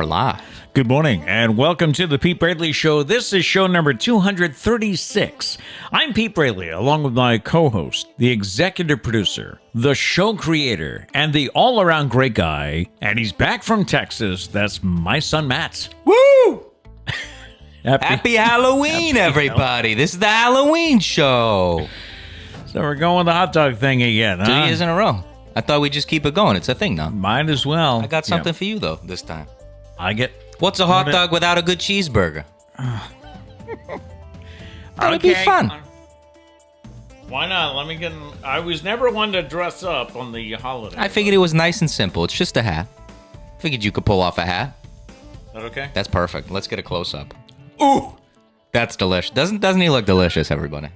live. Good morning, and welcome to the Pete Braley Show. This is show number 236. I'm Pete Braley, along with my co-host, the executive producer, the show creator, and the all-around great guy. And he's back from Texas. That's my son, Matt. Woo! Happy Halloween, everybody. This is the Halloween show. So we're going with the hot dog thing again, huh? 2 years in a row. I thought we'd just keep it going. It's a thing now. Might as well. I got something for you, though, this time. What's a hot dog without a good cheeseburger? That'd be fun. Why not? Let me get... I was never one to dress up on the holiday. I figured it was nice and simple. It's just a hat. Figured you could pull off a hat. Is that okay? That's perfect. Let's get a close-up. Ooh! That's delicious. Doesn't he look delicious, everybody?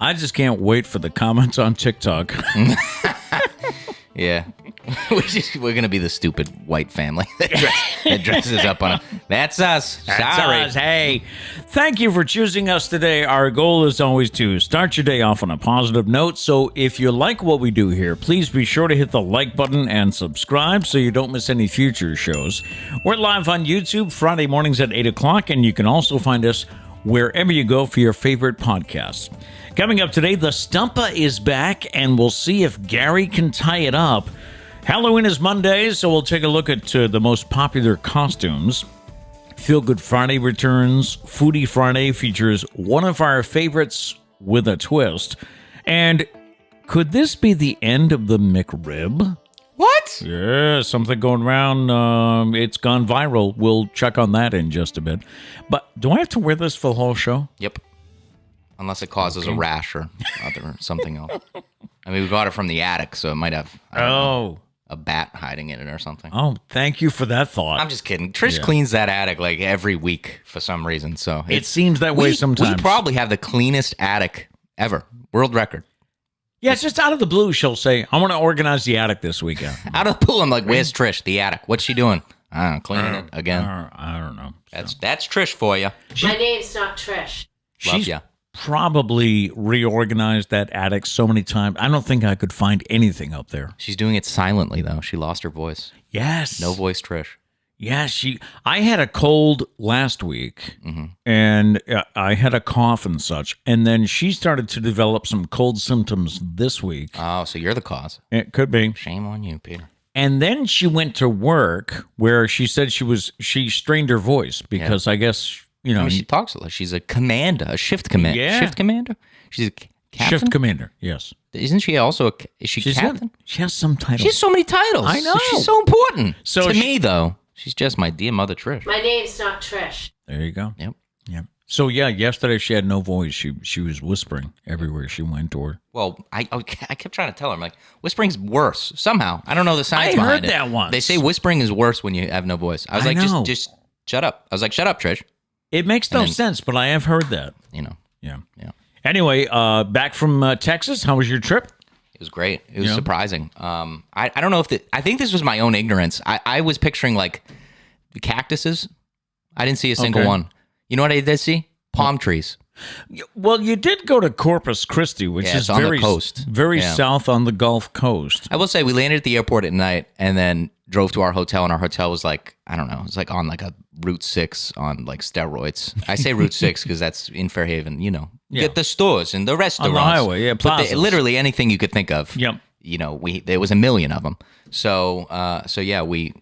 I just can't wait for the comments on TikTok. Yeah. We're going to be the stupid white family that dresses up on it. That's us. That's Sorry. us. Hey, thank you for choosing us today. Our goal is always to start your day off on a positive note. So if you like what we do here, please be sure to hit the like button and subscribe so you don't miss any future shows. We're live on YouTube Friday mornings at 8 o'clock, and you can also find us wherever you go for your favorite podcasts. Coming up today, the Stumpah is back, and we'll see if Gary can tie it up. Halloween is Monday, so we'll take a look at the most popular costumes. Feel Good Friday returns. Foodie Friday features one of our favorites with a twist. And could this be the end of the McRib? What? Yeah, something going around. It's gone viral. We'll check on that in just a bit. But do I have to wear this for the whole show? Yep. Unless it causes a rash or something else. I mean, we got it from the attic, so it might have a bat hiding in it or something. Oh, thank you for that thought. I'm just kidding. Trish cleans that attic like every week for some reason. So it seems that way sometimes. We probably have the cleanest attic ever. World record. Yeah, it's just out of the blue. She'll say, I want to organize the attic this weekend. Out of the blue, I'm like, where's Trish? The attic. What's she doing? I don't know, cleaning it again. I don't know. That's Trish for you. My name's not Trish. Love ya. Probably reorganized that attic so many times. I don't think I could find anything up there. She's doing it silently, though. She lost her voice. Yes. No voice, Trish. Yeah, I had a cold last week, and I had a cough and such, and then she started to develop some cold symptoms this week. Oh, so you're the cause. It could be. Shame on you, Peter. And then she went to work where she said she strained her voice because I guess... You know, I mean, she talks like she's a commander, a shift commander. Yeah. Shift commander? She's a captain? Shift commander, yes. Isn't she also is she captain? She has some titles. She has so many titles. I know. She's so important. So to me, though, she's just my dear mother, Trish. My name's not Trish. There you go. Yep. Yep. So, yeah, yesterday she had no voice. She was whispering everywhere she went or... Well, I kept trying to tell her, I'm like, whispering's worse. Somehow. I don't know the science behind it. I heard that once. They say whispering is worse when you have no voice. I was like, just shut up. I was like, shut up, Trish. It makes no sense, but I have heard that. You know. Yeah. Anyway, back from Texas, how was your trip? It was great. It was surprising. I don't know if I think this was my own ignorance. I was picturing like cactuses. I didn't see a single one. You know what I did see? Palm trees. Well, you did go to Corpus Christi, which is on the coast. Very south on the Gulf Coast. I will say we landed at the airport at night and then drove to our hotel, and our hotel was like, I don't know, it was like on like a Route 6 on like steroids. I say Route 6 because that's in Fairhaven, you know. Yeah. Get the stores and the restaurants. On the highway, yeah, plazas. But literally anything you could think of. Yep. You know, there was a million of them. So yeah, we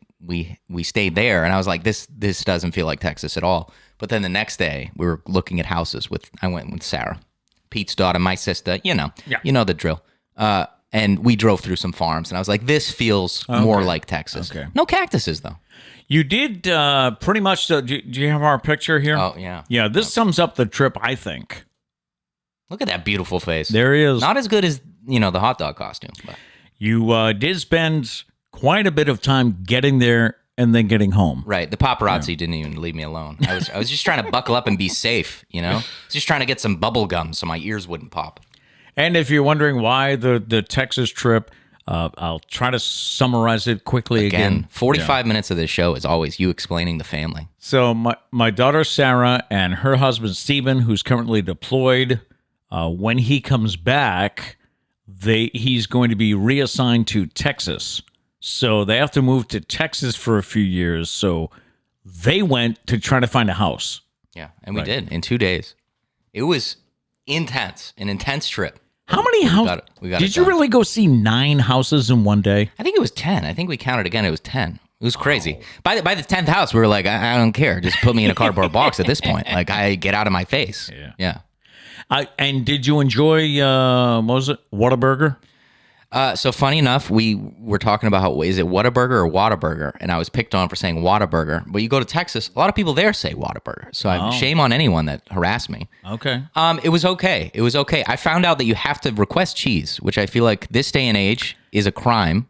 stayed there, and I was like, this doesn't feel like Texas at all. But then the next day, we were looking at houses I went with Sarah, Pete's daughter, my sister, you know the drill. And we drove through some farms, and I was like, this feels more like Texas. Okay. No cactuses, though. You did pretty much, do you have our picture here? Oh, yeah. Yeah, this sums up the trip, I think. Look at that beautiful face. There he is. Not as good as, the hot dog costume. But. You did spend quite a bit of time getting there and then getting home. Right. The paparazzi didn't even leave me alone. I was just trying to buckle up and be safe, Just trying to get some bubble gum so my ears wouldn't pop. And if you're wondering why the Texas trip, I'll try to summarize it quickly again. 45 minutes of this show is always you explaining the family. So my daughter Sarah and her husband Stephen, who's currently deployed, when he comes back, he's going to be reassigned to Texas So they have to move to Texas for a few years. So they went to try to find a house. Yeah, and we did in 2 days. It was intense, an intense trip. How many houses? Did you really go see 9 houses in one day? I think it was 10. I think we counted again. It was 10. It was crazy. By the 10th house, we were like, I don't care. Just put me in a cardboard box at this point. Like, I get out of my face. Yeah. And did you enjoy, what was it, Whataburger? So funny enough, we were talking about is it Whataburger or Whataburger? And I was picked on for saying Whataburger. But you go to Texas, a lot of people there say Whataburger. So shame on anyone that harassed me. Okay. It was okay. It was okay. I found out that you have to request cheese, which I feel like this day and age is a crime.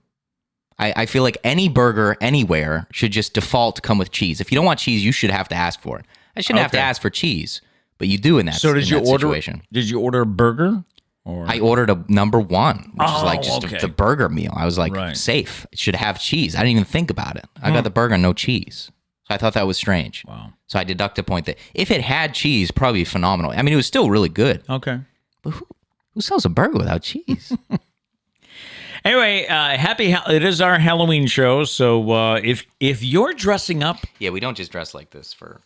I feel like any burger anywhere should just default come with cheese. If you don't want cheese, you should have to ask for it. I shouldn't have to ask for cheese, but you do in that, situation. Did you order a burger? Or? I ordered a number 1, which is like just the burger meal. I was like, safe. It should have cheese. I didn't even think about it. I got the burger, no cheese. So I thought that was strange. Wow. So I deduct a point that if it had cheese, probably phenomenal. I mean, it was still really good. Okay. But who sells a burger without cheese? Anyway, it is our Halloween show. So if you're dressing up. Yeah, we don't just dress like this for,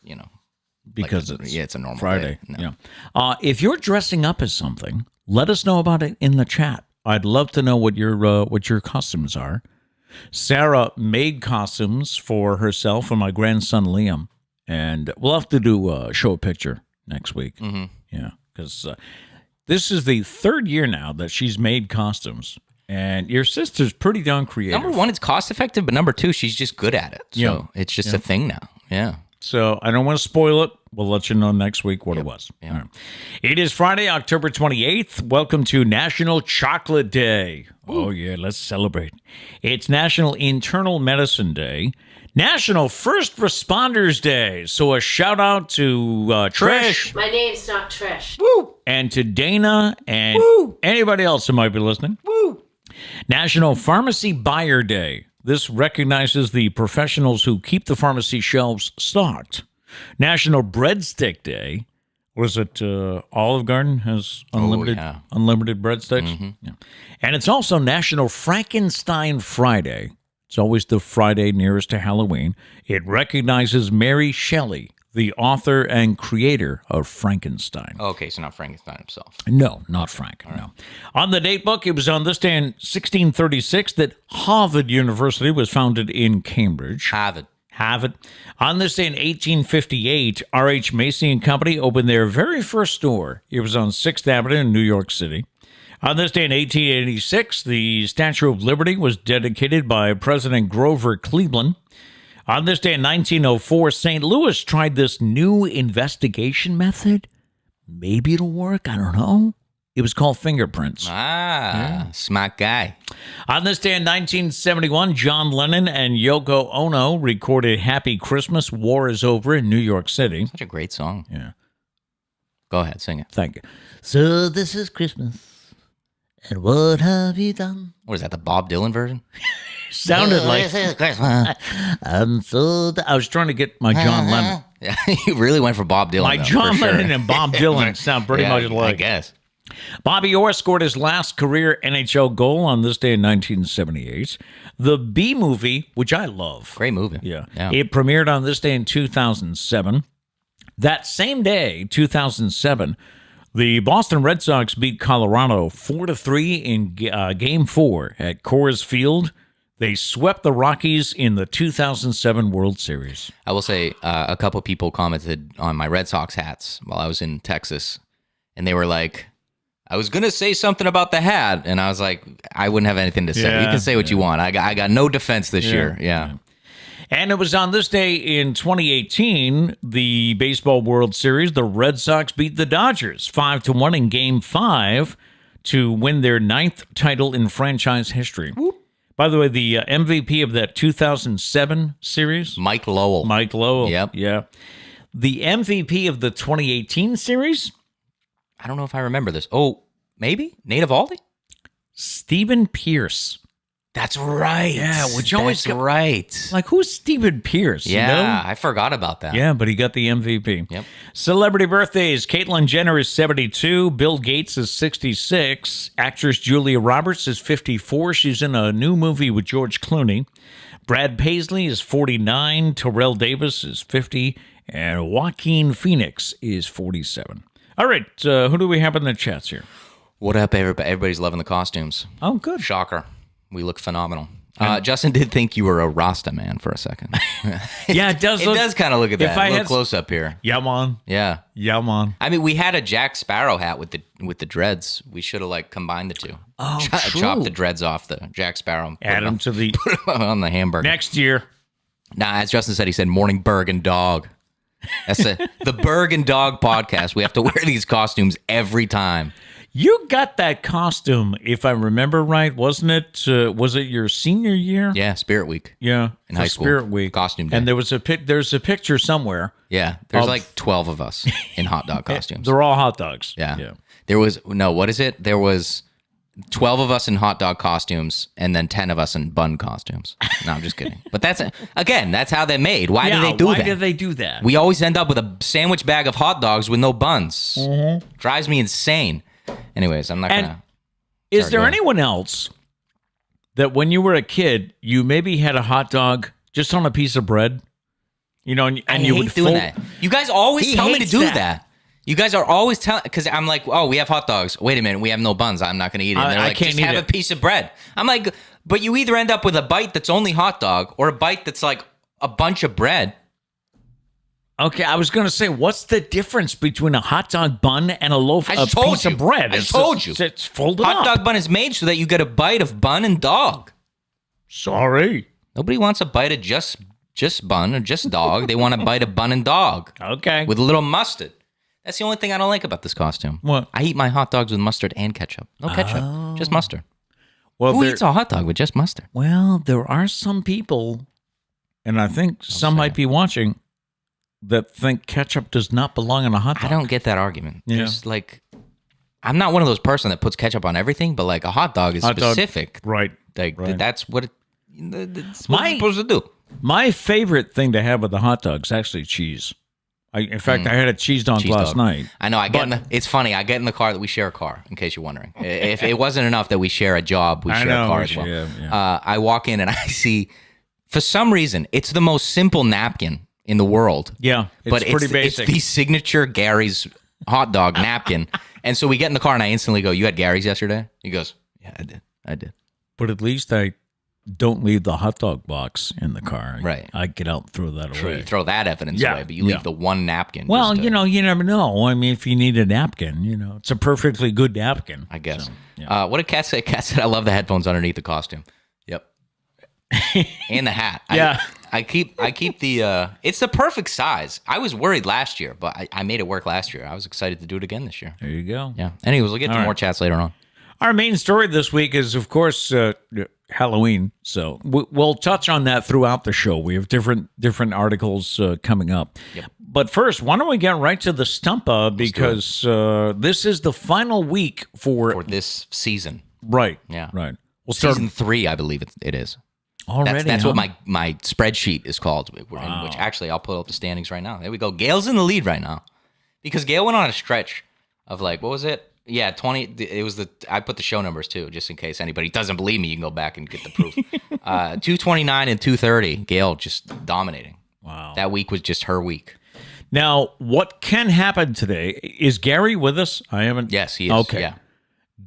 because it's a normal Friday. Day. No. Yeah. If you're dressing up as something, let us know about it in the chat. I'd love to know what your costumes are. Sarah made costumes for herself and my grandson Liam, and we'll have to show a picture next week. Mm-hmm. Yeah, because this is the 3rd year now that she's made costumes, and your sister's pretty darn creative. Number 1, it's cost effective, but number 2, she's just good at it. So it's just a thing now. Yeah. So I don't want to spoil it. We'll let you know next week what it was. Yeah. Right. It is Friday, October 28th. Welcome to National Chocolate Day. Ooh. Oh, yeah, let's celebrate. It's National Internal Medicine Day, National First Responders Day. So a shout out to Trish. My name's not Trish. Woo! And to Dana and anybody else who might be listening. Woo! National Pharmacy Buyer Day. This recognizes the professionals who keep the pharmacy shelves stocked. National Breadstick Day. Was it Olive Garden has unlimited breadsticks? Mm-hmm. Yeah. And it's also National Frankenstein Friday. It's always the Friday nearest to Halloween. It recognizes Mary Shelley, the author and creator of Frankenstein. Okay, so not Frankenstein himself. No, not Frank. Right. No. On the Datebook, it was on this day in 1636 that Harvard University was founded in Cambridge. Harvard. On this day in 1858, R.H. Macy and Company opened their very first store. It was on 6th Avenue in New York City. On this day in 1886, the Statue of Liberty was dedicated by President Grover Cleveland. On this day in 1904, St. Louis tried this new investigation method. Maybe it'll work. I don't know. It was called fingerprints. Smart guy. On this day in 1971, John Lennon and Yoko Ono recorded Happy Christmas, War is Over in New York City. Such a great song. Yeah. Go ahead, sing it. Thank you. So this is Christmas, and what have you done? What is that, the Bob Dylan version? Sounded like Christmas. I was trying to get my John Lennon. Yeah, you really went for Bob Dylan. My John Lennon and Bob Dylan sound pretty much alike. I guess. Bobby Orr scored his last career NHL goal on this day in 1978. The Bee Movie, which I love. Great movie. Yeah. It premiered on this day in 2007. That same day, 2007, the Boston Red Sox beat Colorado 4-3 in Game 4 at Coors Field. They swept the Rockies in the 2007 World Series. I will say a couple people commented on my Red Sox hats while I was in Texas, and they were like, I was going to say something about the hat, and I was like, I wouldn't have anything to say. You can say what you want. I got no defense this year. Yeah. And it was on this day in 2018, the Baseball World Series, the Red Sox beat the Dodgers 5-1 in Game 5 to win their 9th title in franchise history. Whoop. By the way, the MVP of that 2007 series? Mike Lowell. Yep. Yeah. The MVP of the 2018 series? I don't know if I remember this. Oh, maybe? Nate Eovaldi? Stephen Pierce. That's right. Yeah, which always That's right. Like, who's Stephen Pierce? Yeah, You know? I forgot about that. Yeah, but he got the MVP. Yep. Celebrity birthdays. Caitlyn Jenner is 72. Bill Gates is 66. Actress Julia Roberts is 54. She's in a new movie with George Clooney. Brad Paisley is 49. Terrell Davis is 50. And Joaquin Phoenix is 47. All right, who do we have in the chats here? What up, everybody? Everybody's loving the costumes. Oh, good. Shocker. We look phenomenal. Justin did think you were a Rasta man for a second. Yeah, it does. It does kind of look at that. If I A little had- close up here. Yeah, man. Yeah. Yeah, man. I mean, we had a Jack Sparrow hat with the dreads. We should have like combined the two. Oh, true. Chopped the dreads off the Jack Sparrow. And Add them to the put 'em on the hamburger. next year. Nah, as Justin said, he said morning Berg and dog. That's the Berg and Dog podcast. We have to wear these costumes every time. You got that costume, if I remember right, wasn't it? Was it your senior year? Yeah, Spirit Week. Yeah, In for high school. Spirit Week, Costume day. and there's a picture somewhere. Yeah, there's Of- like 12 of us in hot dog costumes. They're all hot dogs. Yeah. There was, no, what is it? There was 12 of us in hot dog costumes and then 10 of us in bun costumes. No, I'm just kidding. But that's how they're made. Why do they do why that? did they do that? We always end up with a sandwich bag of hot dogs with no buns. Mm-hmm. Drives me insane. Anyways, I'm not And going to. Is Sorry, there go ahead. anyone else that when you were a kid, you maybe had a hot dog just on a piece of bread? You know, and I you hate would doing fold- that. You guys always He tell me to hates do that. that. You guys are always telling, because I'm like, oh, we have hot dogs. Wait a minute, we have no buns. I'm not going to eat it. And they're I like, can't just eat have it. a piece of bread. I'm like, but you either end up with a bite that's only hot dog or a bite that's like a bunch of bread. Okay, I was going to say, what's the difference between a hot dog bun and a loaf I of just told piece you. of bread? I just told you. It's folded Hot up. dog bun is made so that you get a bite of bun and dog. Sorry. Nobody wants a bite of just bun or just dog. They want a bite of bun and dog Okay. with a little mustard. That's the only thing I don't like about this costume. What? I eat my hot dogs with mustard and ketchup. No ketchup, just mustard. Well, Who there, eats a hot dog with just mustard? well, there are some people, and I think some say might it. be watching, that think ketchup does not belong on a hot dog. I don't get that argument. Yeah. There's like, I'm not one of those person that puts ketchup on everything, but like a hot dog is Hot dog. specific. Right. Like Right. that's what it's what My- it's supposed to do. My favorite thing to have with the hot dog is actually cheese. In fact, I had a cheese dog Cheese last dog. night. I know. It's funny. I get in the car that we share a car. In case you're wondering, if it wasn't enough that we share a job, we I share know, a car we as well. share, yeah. I walk in and I see, for some reason, it's the most simple napkin in the world. Yeah, it's but pretty it's basic. the signature Gary's hot dog napkin. And so we get in the car and I instantly go, "You had Gary's yesterday?" He goes, "Yeah, I did." But at least I don't leave the hot dog box in the car. Right. I get out and throw that True. away. You throw that evidence Yeah, away, but you leave yeah. the one napkin. Well, just to- you never know. I mean, if you need a napkin, it's a perfectly good napkin. I guess. So, yeah. What did Kat say? Kat said, "I love the headphones underneath the costume." Yep. And the hat. Yeah. I keep the. It's the perfect size. I was worried last year, but I made it work last year. I was excited to do it again this year. There you go. Yeah. Anyways, we'll get to All more right. chats later on. Our main story this week is, of course, Halloween. So we'll touch on that throughout the show. We have different articles coming up. Yep. But first, why don't we get right to the Stumpah, because this is the final week For this season, right. Yeah. Right. We'll start season 3, I believe it is. already. That's huh? what my spreadsheet is called. Which actually I'll pull up the standings right now. There we go. Gail's in the lead right now because Gail went on a stretch of like, what was it? Yeah, 20. It was I put the show numbers too, just in case anybody doesn't believe me. You can go back and get the proof. 229 and 230. Gail just dominating. Wow. That week was just her week. Now, what can happen today? Is Gary with us? I haven't. Yes, he is. Okay. Yeah.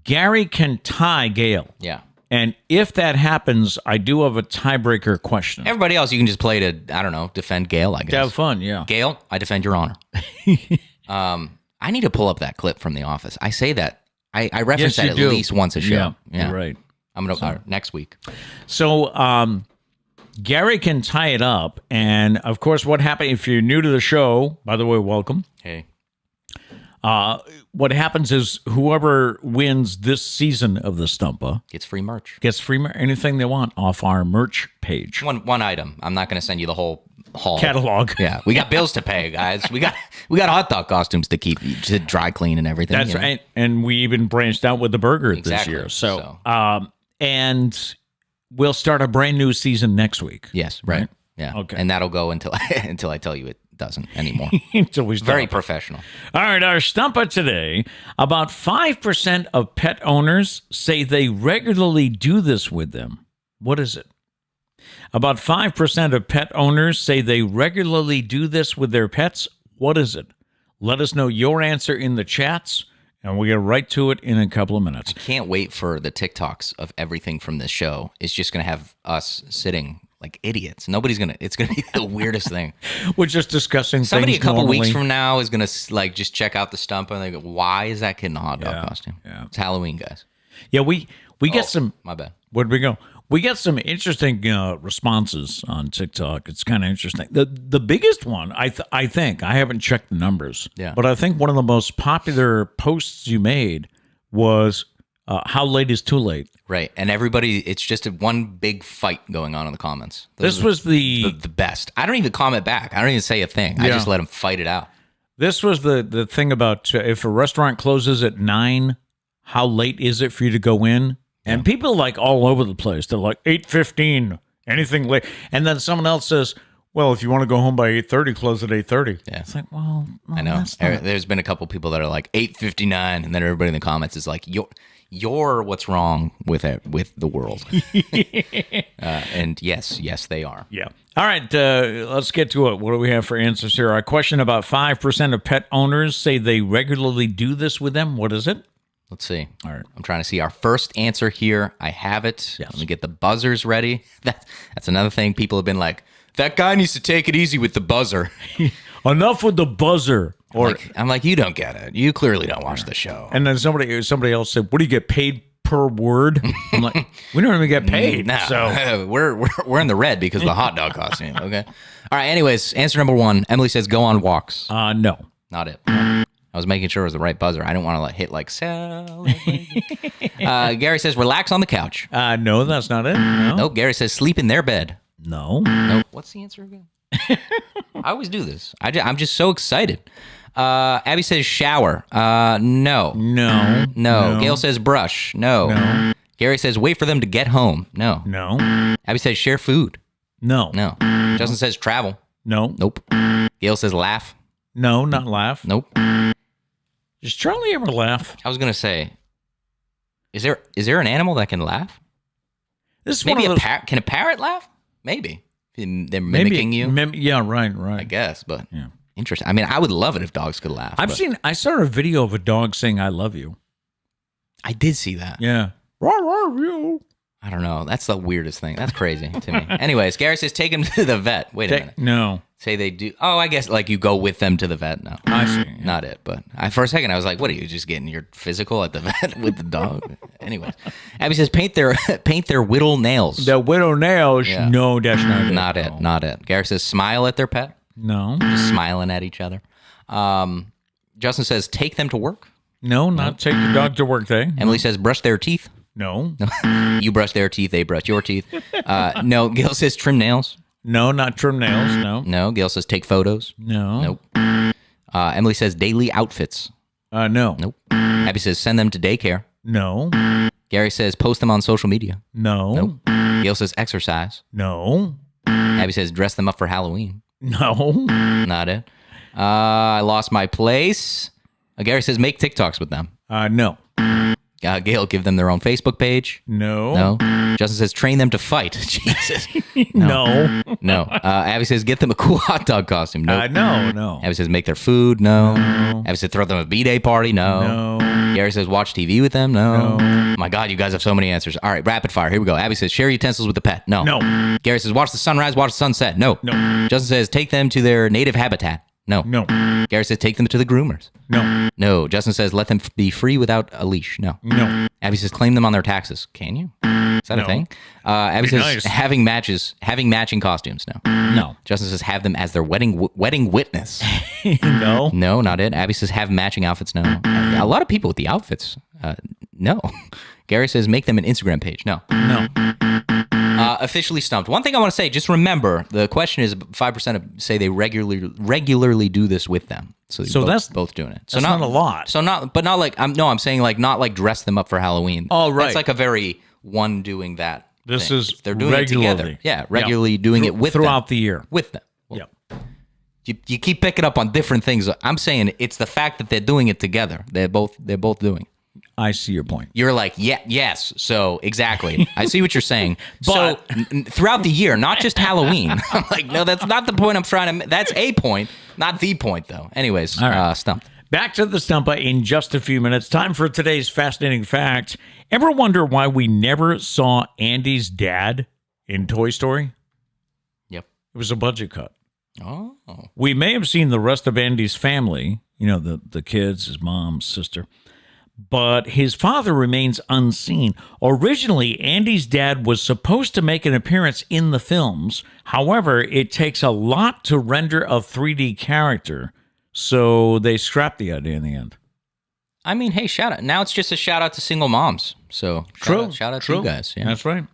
Gary can tie Gail. Yeah. And if that happens, I do have a tiebreaker question. Everybody else, you can just play to, I don't know, defend Gail, I guess. Have fun, yeah. Gail, I defend your honor. I need to pull up that clip from The Office. I say that. I reference Yes, you that at do. least once a show. Yeah, you're right. I'm going to, next week. So, Gary can tie it up. And of course, what happened if you're new to the show, by the way, welcome. Hey. What happens is whoever wins this season of the Stumpah It's free merch. gets free anything they want off our merch page. One item. I'm not going to send you the whole haul. Catalog. Yeah, we got bills to pay, guys. We got hot dog costumes to keep, to dry clean and everything. That's you know? right. And we even branched out with the burger this Exactly. year. And we'll start a brand new season next week. Yes, right. Yeah. Okay. And that'll go until until I tell you it doesn't anymore. Until we stop. Very professional. All right, our Stumpah today. About 5% of pet owners say they regularly do this with them. What is it? About 5% of pet owners say they regularly do this with their pets. What is it? Let us know your answer in the chats, and we'll get right to it in a couple of minutes. I can't wait for the TikToks of everything from this show. It's just going to have us sitting like idiots. It's going to be the weirdest thing. We're just discussing Somebody things a couple normally. weeks from now is going to like just check out the Stumpah and they go, why is that kid in a hot dog costume? Yeah. It's Halloween, guys. Yeah, we get some. My bad. Where'd we go? We get some interesting responses on TikTok. It's kind of interesting. The biggest one, I think, I haven't checked the numbers, but I think one of the most popular posts you made was how late is too late. Right. And everybody, it's just one big fight going on in the comments. This was the best. I don't even comment back. I don't even say a thing. I just let them fight it out. This was the thing about if a restaurant closes at 9, how late is it for you to go in? And people like all over the place. They're like 8:15, anything late. And then someone else says, well, if you want to go home by 8:30, close at 8:30. Yeah. It's like, well, no, I know. that's not- There's been a couple people that are like 8:59, and then everybody in the comments is like, "You're what's wrong with it with the world." And yes, they are. Yeah. All right, let's get to it. What do we have for answers here? Our question about 5% of pet owners say they regularly do this with them. What is it? Let's see. All right. I'm trying to see our first answer here. I have it. Yes. Let me get the buzzers ready. That's another thing. People have been like, that guy needs to take it easy with the buzzer. Enough with the buzzer. Or I'm like, you don't get it. You clearly don't watch the show. and then somebody else said, "What do you get paid per word?" I'm like, we don't even get paid. No, So we're in the red because of the hot dog costume. Okay. All right. Anyways, answer number 1. Emily says, go on walks. no. Not it. I was making sure it was the right buzzer. I didn't want to hit like celebrate. Gary says, relax on the couch. No, that's not it. No. Nope. Gary says, sleep in their bed. No. Nope. What's the answer again? I always do this. I'm just so excited. Abby says, shower. No. No. Gail says, brush. No. Gary says, wait for them to get home. No. Abby says, share food. No. Justin says, travel. No. Nope. Gail says, laugh. No, not laugh. Nope. Does Charlie ever laugh? I was gonna say, is there an animal that can laugh? This is Maybe one of a those, parrot. Can a parrot laugh? Maybe. They're mimicking you. Yeah, right. I guess, but Yeah. interesting. I mean, I would love it if dogs could laugh. but I saw a video of a dog saying "I love you." I did see that. Yeah. You. I don't know. That's the weirdest thing. That's crazy to me. Anyways, Gary says take him to the vet. Wait a minute. No. Say they do. Oh, I guess like you go with them to the vet. No, I see. Yeah. not it. But for a second, I was like, what are you just getting your physical at the vet with the dog? Anyways, Abby says paint their whittle nails. The widow nails. Yeah. No, that's not it. Not it. Not it. Gary says smile at their pet. No. Just smiling at each other. Justin says take them to work. No, not take your dog to work day. Emily says brush their teeth. No. You brush their teeth, they brush your teeth. No. Gail says trim nails. No, not trim nails. No. No. Gail says take photos. No. Nope. Emily says daily outfits. No. Nope. Abby says send them to daycare. No. Gary says post them on social media. No. Nope. Gail says exercise. No. Abby says dress them up for Halloween. No. Not it. I lost my place. Gary says make TikToks with them. No. Gail, give them their own Facebook page. No. No. Justin says train them to fight. Jesus. No. No. Abby says get them a cool hot dog costume. No. No. Abby says make their food. No. No. Abby says throw them a B-Day party. No. No. Gary says watch TV with them. No. No. My God, you guys have so many answers. All right, rapid fire. Here we go. Abby says share utensils with the pet. No. No. Gary says watch the sunrise, watch the sunset. No. No. Justin says take them to their native habitat. No. No. Gary says take them to the groomers. No. No. Justin says let them be free without a leash. No. No. Abby says claim them on their taxes. Can you? Is that a No. thing? Abby says nice. having matching costumes. No. No. Justin says have them as their wedding witness. No. No, not it. Abby says have matching outfits. No. A lot of people with the outfits. No. Gary says make them an Instagram page. No. No. Officially stumped. One thing I want to say, just remember, the question is 5% of say they regularly do this with them. So that's both doing it. So that's not a lot. So not like I'm saying like not like dress them up for Halloween. Oh, right. That's like a very one doing that This thing. is They're doing regularly. it together. Yeah, regularly doing it with throughout them. the year. With them. Well, Yeah. You keep picking up on different things. I'm saying it's the fact that they're doing it together. They're both doing. I see your point. You're like, yes. So exactly. I see what you're saying. But- so throughout the year, not just Halloween. I'm like, no, that's not the point I'm trying to. That's a point, not the point though. Anyways, All right. Stumped. Back to the Stumpah in just a few minutes. Time for today's fascinating fact. Ever wonder why we never saw Andy's dad in Toy Story? Yep. It was a budget cut. Oh. We may have seen the rest of Andy's family, the kids, his mom, sister, but his father remains unseen. Originally, Andy's dad was supposed to make an appearance in the films. However, it takes a lot to render a 3D character, so they scrapped the idea in the end. I mean, hey, shout out. Now it's just a shout out to single moms. So shout out to you guys. Yeah. That's right.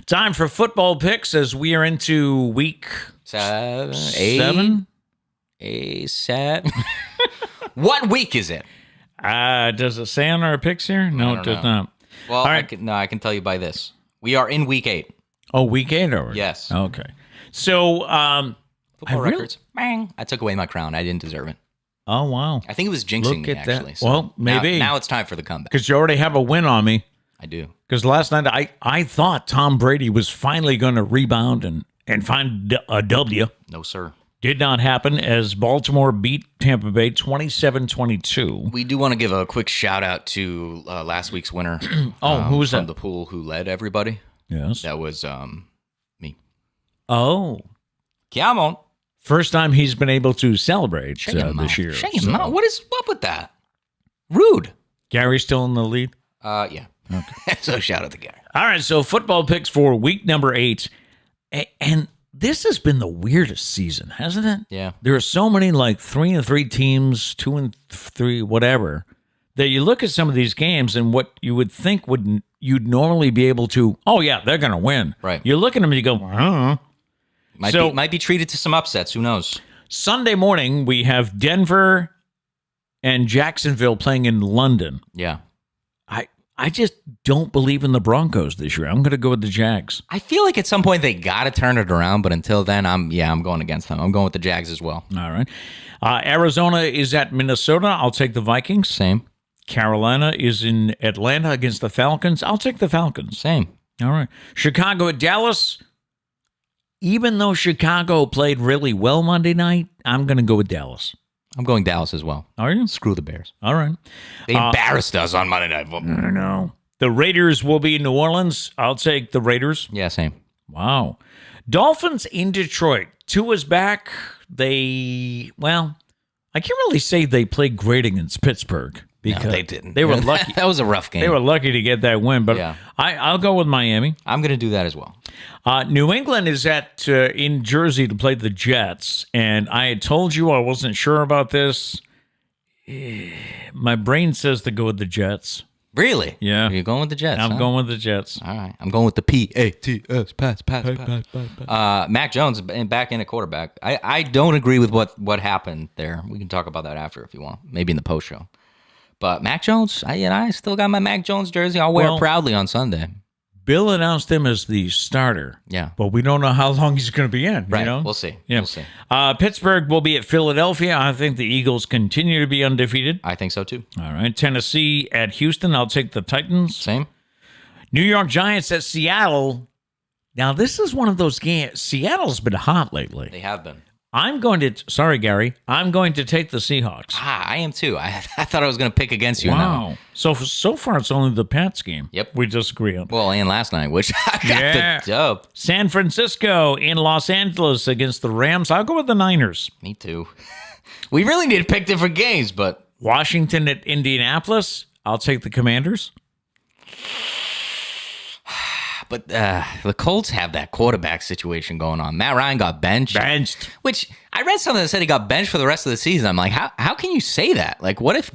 Time for football picks as we are into week 7. What week is it? Does it say on our picks here? No, it does not. Well, All right. I can tell you by this. We are in week 8. Oh, week 8 already? Yes. Okay. So, Football records. Bang. I took away my crown. I didn't deserve it. Oh, wow. I think it was jinxing me, actually. That. So well, maybe. Now it's time for the comeback. Because you already have a win on me. I do. Because last night I thought Tom Brady was finally going to rebound and find a W. No, sir. Did not happen as Baltimore beat Tampa Bay 27-22. We do want to give a quick shout out to last week's winner. Who was from that? the pool who led everybody? Yes. That was me. Oh. Come on. First time he's been able to celebrate Shut your this mouth. year. Shut your mouth. What is up with that? Rude. Gary's still in the lead? Yeah. Okay. So shout out to Gary. All right, so football picks for week number 8. And this has been the weirdest season, hasn't it? Yeah. There are so many 3-3 teams, 2-3, whatever, that you look at some of these games and what you would think you'd normally be able to, oh yeah, they're going to win. Right. You look at them and you go, I don't know. Might be treated to some upsets. Who knows? Sunday morning, we have Denver and Jacksonville playing in London. Yeah. I just don't believe in the Broncos this year. I'm going to go with the Jags. I feel like at some point they got to turn it around, but until then, I'm going against them. I'm going with the Jags as well. All right. Arizona is at Minnesota. I'll take the Vikings. Same. Carolina is in Atlanta against the Falcons. I'll take the Falcons. Same. All right. Chicago at Dallas. Even though Chicago played really well Monday night, I'm going to go with Dallas. I'm going Dallas as well. Are you? Screw the Bears. All right. They embarrassed us on Monday Night Football. I know. The Raiders will be in New Orleans. I'll take the Raiders. Yeah, same. Wow. Dolphins in Detroit. Tua's back. I can't really say they played great against Pittsburgh. Because No, they didn't. They were lucky. That was a rough game. They were lucky to get that win, but Yeah. I'll go with Miami. I'm going to do that as well. New England is in Jersey to play the Jets, and I had told you I wasn't sure about this. My brain says to go with the Jets. Really? Yeah. You're going with the Jets? I'm going with the Jets. All right. I'm going with the P-A-T-S. Pass. Mac Jones back in at quarterback. I don't agree with what happened there. We can talk about that after if you want. Maybe in the post show. But Mac Jones, I still got my Mac Jones jersey. I'll wear it proudly on Sunday. Bill announced him as the starter. Yeah. But we don't know how long he's going to be in. Right. You know? We'll see. Yeah. We'll see. Pittsburgh will be at Philadelphia. I think the Eagles continue to be undefeated. I think so too. All right. Tennessee at Houston. I'll take the Titans. Same. New York Giants at Seattle. Now, this is one of those games. Seattle's been hot lately. They have been. I'm going to take the Seahawks. I am too. I thought I was going to pick against you. Wow. So far, it's only the Pats game. Yep. We disagree on. Well, and last night, which I got the dub. San Francisco in Los Angeles against the Rams. I'll go with the Niners. Me too. We really need to pick different games, but Washington at Indianapolis. I'll take the Commanders. But the Colts have that quarterback situation going on. Matt Ryan got benched. Which I read something that said he got benched for the rest of the season. I'm like, how can you say that? Like, what if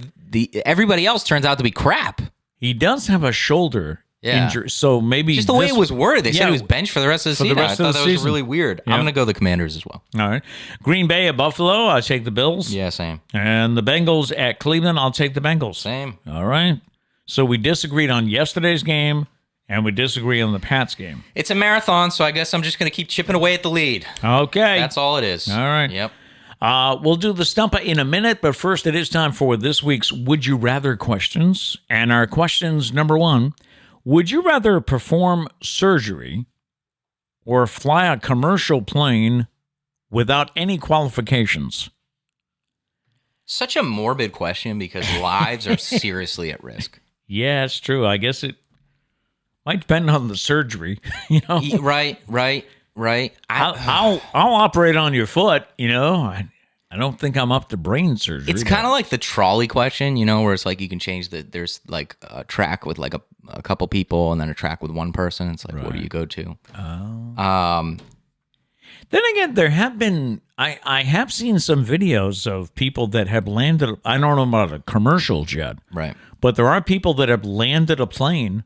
everybody else turns out to be crap? He does have a shoulder injury, so maybe just the way it was worded. They said he was benched for the rest of the season. I thought that was really weird. Yeah. I'm going to go the Commanders as well. All right. Green Bay at Buffalo. I'll take the Bills. Yeah, same. And the Bengals at Cleveland. I'll take the Bengals. Same. All right. So we disagreed on yesterday's game, And we disagree on the Pats game. It's a marathon, so I guess I'm just going to keep chipping away at the lead. Okay. That's all it is. All right. Yep. We'll do the Stumpah in a minute, but first it is time for this week's Would You Rather questions. And our questions, number 1, would you rather perform surgery or fly a commercial plane without any qualifications? Such a morbid question because lives are seriously at risk. Yeah, it's true. I guess it might depend on the surgery, you know. Right. I'll operate on your foot, you know. I don't think I'm up to brain surgery. It's kind of like the trolley question, you know, where it's like you can change there's like a track with like a couple people and then a track with one person. It's like, what do you go to? Oh. Then again, there have been, I have seen some videos of people that have landed, I don't know about a commercial jet. Right. But there are people that have landed a plane,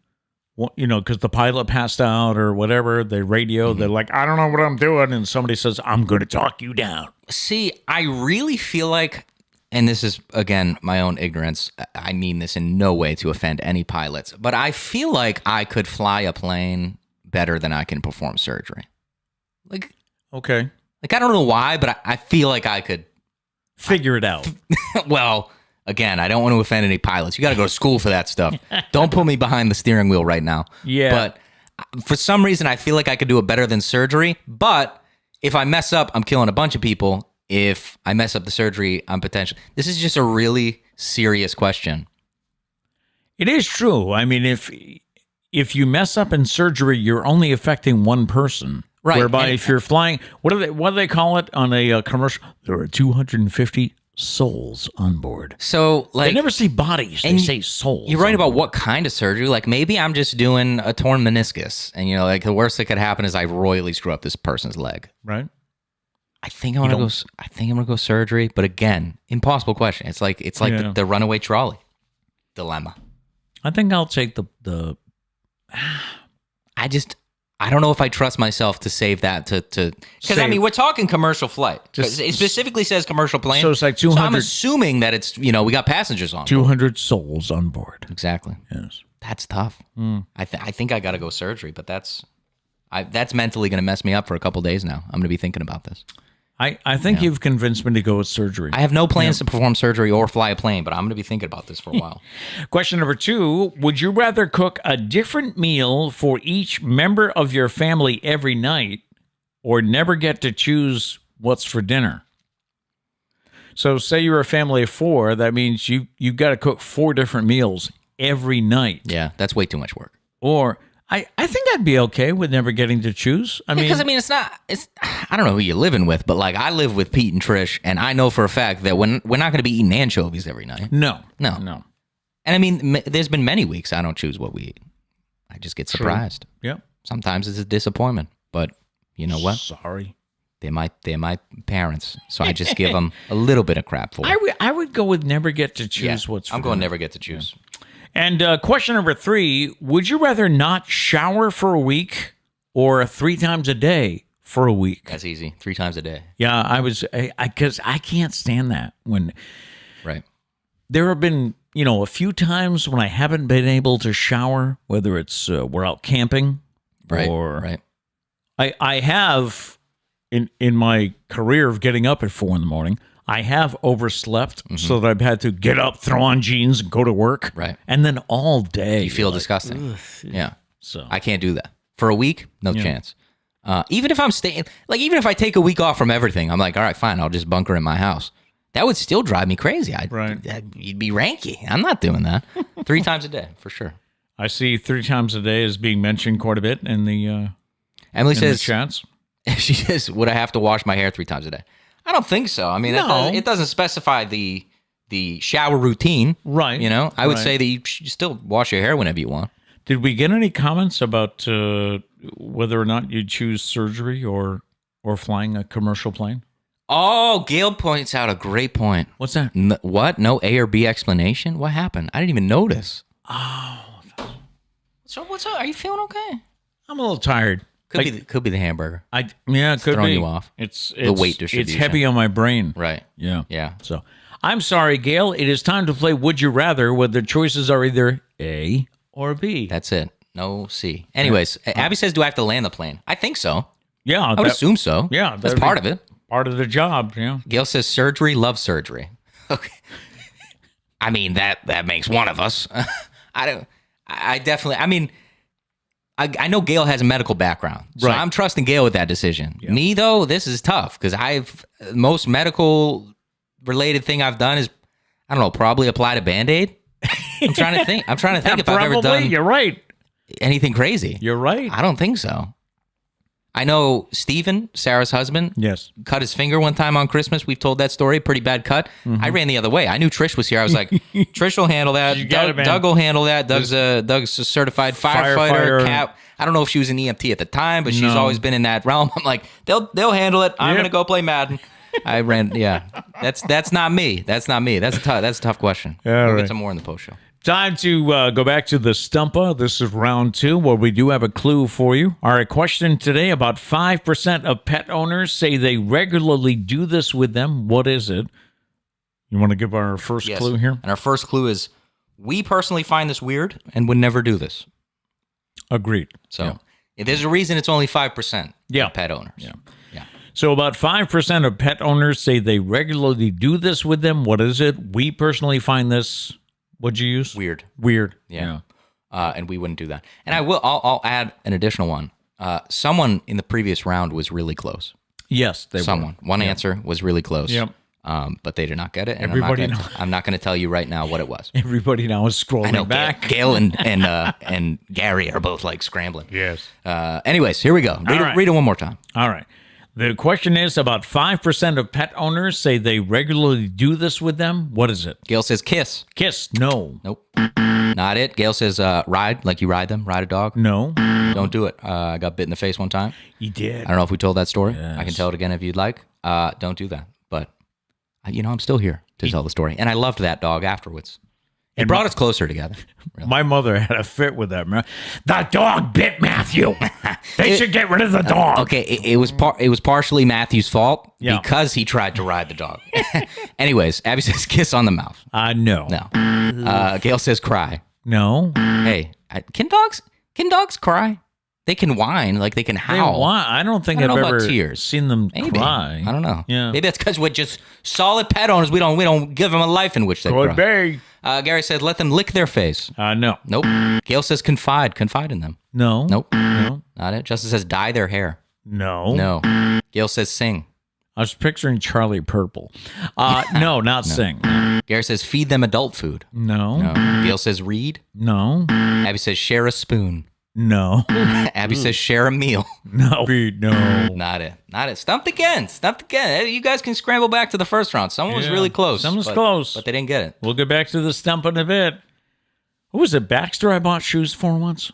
you know, because the pilot passed out or whatever, they radio, they're like, I don't know what I'm doing. And somebody says, I'm going to talk you down. See, I really feel like, and this is, again, my own ignorance, I mean this in no way to offend any pilots, but I feel like I could fly a plane better than I can perform surgery. Okay. Like, I don't know why, but I feel like I could figure it out. Well, again, I don't want to offend any pilots. You got to go to school for that stuff. Don't put me behind the steering wheel right now. Yeah. But for some reason, I feel like I could do it better than surgery. But if I mess up, I'm killing a bunch of people. If I mess up the surgery, I'm potentially... This is just a really serious question. It is true. I mean, if you mess up in surgery, you're only affecting one person. Right. Whereby if you're flying, what do they call it on a commercial? There are 250 souls on board. So, like, they never say bodies; they say souls. You're right about what kind of surgery. Like, maybe I'm just doing a torn meniscus, and you know, like the worst that could happen is I royally screw up this person's leg. Right. I think I'm gonna go surgery, but again, impossible question. It's like the runaway trolley dilemma. I think I'll take the. I don't know if I trust myself to save that to because I mean we're talking commercial flight. It specifically says commercial plane. So it's like 200. So I'm assuming that it's we got passengers on 200 souls on board. Exactly. Yes. That's tough. I think I got to go surgery, but that's mentally going to mess me up for a couple days now. I'm going to be thinking about this. I think you've convinced me to go with surgery. I have no plans to perform surgery or fly a plane, but I'm going to be thinking about this for a while. Question number 2, would you rather cook a different meal for each member of your family every night or never get to choose what's for dinner? So say you're a family of 4, that means you've got to cook 4 different meals every night. Yeah, that's way too much work. Or I think I'd be okay with never getting to choose. Because I don't know who you're living with, but like I live with Pete and Trish, and I know for a fact that we're not going to be eating anchovies every night. No. And I mean, there's been many weeks I don't choose what we eat. I just get surprised. Yep. Sometimes it's a disappointment, but you know what? Sorry. They're my parents, so I just give them a little bit of crap for it. I would go with never get to choose what's for I'm going dinner. never get to choose. Yeah. And question number 3, would you rather not shower for a week or 3 times a day for a week? That's easy. 3 times a day. Yeah, because I can't stand that when... Right. There have been, a few times when I haven't been able to shower, whether it's we're out camping or... Right. I have, in my career of getting up at 4 a.m, I have overslept so that I've had to get up, throw on jeans, and go to work. Right. And then all day. You feel disgusting. Yeah. So I can't do that. For a week, no chance. Even if I'm staying, even if I take a week off from everything, I'm like, all right, fine, I'll just bunker in my house. That would still drive me crazy. You'd be ranky. I'm not doing that. 3 times a day, for sure. I see 3 times a day is being mentioned quite a bit in the Emily in says, the chats. She says, would I have to wash my hair 3 times a day? I don't think so. I mean, it doesn't specify the shower routine. Right. I would say that you should still wash your hair whenever you want. Did we get any comments about whether or not you'd choose surgery or flying a commercial plane? Oh, Gail points out a great point. What's that? What? No A or B explanation? What happened? I didn't even notice. Oh. So what's up? Are you feeling okay? I'm a little tired. Could be the hamburger. It could throwing be. you off. It's the weight distribution. It's heavy on my brain. Right. Yeah. Yeah. So I'm sorry, Gail. It is time to play Would You Rather, where the choices are either A or B. That's it. No C. Anyways, Abby says, do I have to land the plane? I think so. Yeah. I would assume so. Yeah. That's part of it. Part of the job, yeah. Gail says, surgery, love surgery. Okay. I mean, that makes one of us. I know Gail has a medical background, so Right. I'm trusting Gail with that decision. Yeah. Me, though, this is tough because most medical related thing I've done is, I don't know, probably applied a Band-Aid. I'm trying to think if I've ever done you're right. anything crazy. You're right. I don't think so. I know Steven, Sarah's husband, yes, cut his finger one time on Christmas. We've told that story. Pretty bad cut. I ran the other way. I knew Trish was here. I was like, Trish will handle that. Doug will handle that. Doug's a certified firefighter. Cat. I don't know if she was an EMT at the time, but she's always been in that realm. I'm like, they'll handle it. I'm gonna go play Madden. I ran. Yeah, that's not me. That's not me. That's a tough question. We'll get some more in the post show. Time to go back to the Stumpah. This is round 2, where we do have a clue for you. All right, question today. About 5% of pet owners say they regularly do this with them. What is it? You want to give our first clue here? And our first clue is, we personally find this weird and would never do this. Agreed. So if there's a reason it's only 5% of pet owners. Yeah. So about 5% of pet owners say they regularly do this with them. What is it? We personally find this... What'd you use? Weird. Yeah. And we wouldn't do that. And I'll add an additional one. Someone in the previous round was really close. Yes, One answer was really close. Yep. But they did not get it. And Everybody I'm not going to tell you right now what it was. Everybody now is scrolling I know, back. Gail and Gary are both like scrambling. Yes. Anyways, here we go. Read it one more time. All right. The question is, about 5% of pet owners say they regularly do this with them. What is it? Gail says kiss. Kiss. No. Nope. Not it. Gail says ride, like you ride them, ride a dog. No. Don't do it. I got bit in the face one time. You did. I don't know if we told that story. Yes. I can tell it again if you'd like. Don't do that. But, I'm still here to tell the story. And I loved that dog afterwards. It brought us closer together. Really. My mother had a fit with that, man. The dog bit Matthew. They should get rid of the dog. Okay, it was partially Matthew's fault because he tried to ride the dog. Anyways, Abby says kiss on the mouth. No. No. Gail says cry. No. Hey, can dogs cry? They can whine, like they can howl. I don't think I've ever seen them cry. I don't know. Yeah. Maybe that's because we're just solid pet owners. We don't give them a life in which they cry. Could be. Gary said, let them lick their face. No. Nope. Gail says confide in them. No. Nope. No. Not it. Justin says dye their hair. No. No. Gail says sing. I was picturing Charlie Purple. No, not sing. Gary says feed them adult food. No. Gail says read. No. Abby says share a spoon. No. Abby says share a meal. No. No. Not it. Stumped again. You guys can scramble back to the first round. Someone was really close. Someone was close. But they didn't get it. We'll get back to the stump in a bit. What was it, Baxter I bought shoes for once?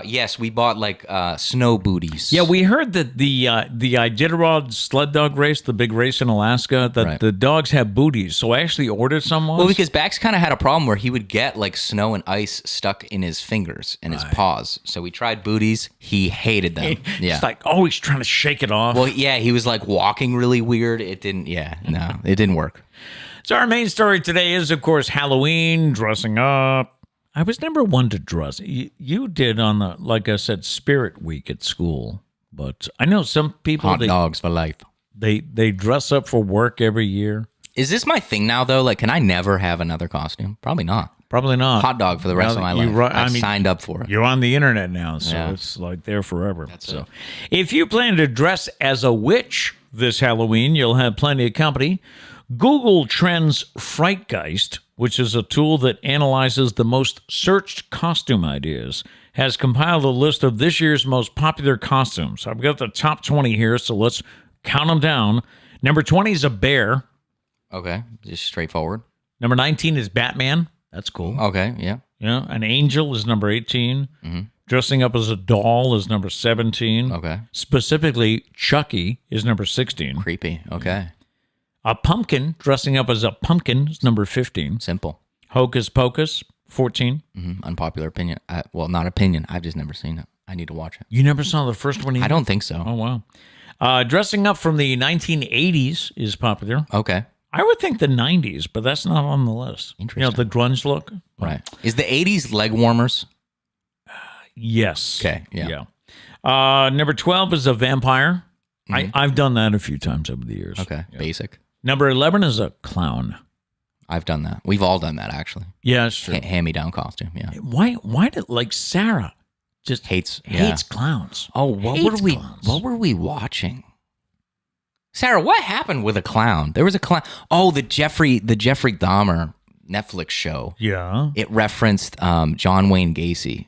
Yes, we bought like snow booties. Yeah, we heard that the Iditarod sled dog race, the big race in Alaska, that the dogs have booties. So I actually ordered some once. Well, because Bax kind of had a problem where he would get like snow and ice stuck in his fingers and his paws. So we tried booties. He hated them. It's like always trying to shake it off. Well, yeah, he was like walking really weird. It didn't. Yeah, no, it didn't work. So our main story today is, of course, Halloween, dressing up. I was never one to dress. You did on the, like I said, Spirit Week at school. But I know some people... Hot dogs for life. They dress up for work every year. Is this my thing now, though? Like, can I never have another costume? Probably not. Probably not. Hot dog for the rest of my life. I signed up for it. You're on the internet now, so it's like there forever. That's it. If you plan to dress as a witch this Halloween, you'll have plenty of company. Google Trends Frightgeist, which is a tool that analyzes the most searched costume ideas, has compiled a list of this year's most popular costumes. I've got the top 20 here, so let's count them down. Number 20 is a bear. Okay, just straightforward. Number 19 is Batman. That's cool. Okay, yeah. Yeah, an angel is number 18. Mm-hmm. Dressing up as a doll is number 17. Okay. Specifically, Chucky is number 16. Creepy. Okay. A pumpkin, dressing up as a pumpkin, is number 15. Simple. Hocus Pocus, 14. Mm-hmm. Unpopular opinion. Well, not opinion. I've just never seen it. I need to watch it. You never saw the first one either? I don't think so. Oh, wow. Dressing up from the 1980s is popular. Okay. I would think the 90s, but that's not on the list. Interesting. The grunge look. Right. Is the 80s leg warmers? Yes. Okay, yeah. Number 12 is a vampire. I've done that a few times over the years. Okay, basic. Number 11 is a clown. I've done that. We've all done that, actually. Yeah, that's true. Hand-me-down costume, yeah. Why did, like, Sarah just Hates clowns. Oh, Hates clowns. What were we watching? Sarah, what happened with a clown? There was a clown. Oh, the Jeffrey Dahmer Netflix show. Yeah. It referenced John Wayne Gacy,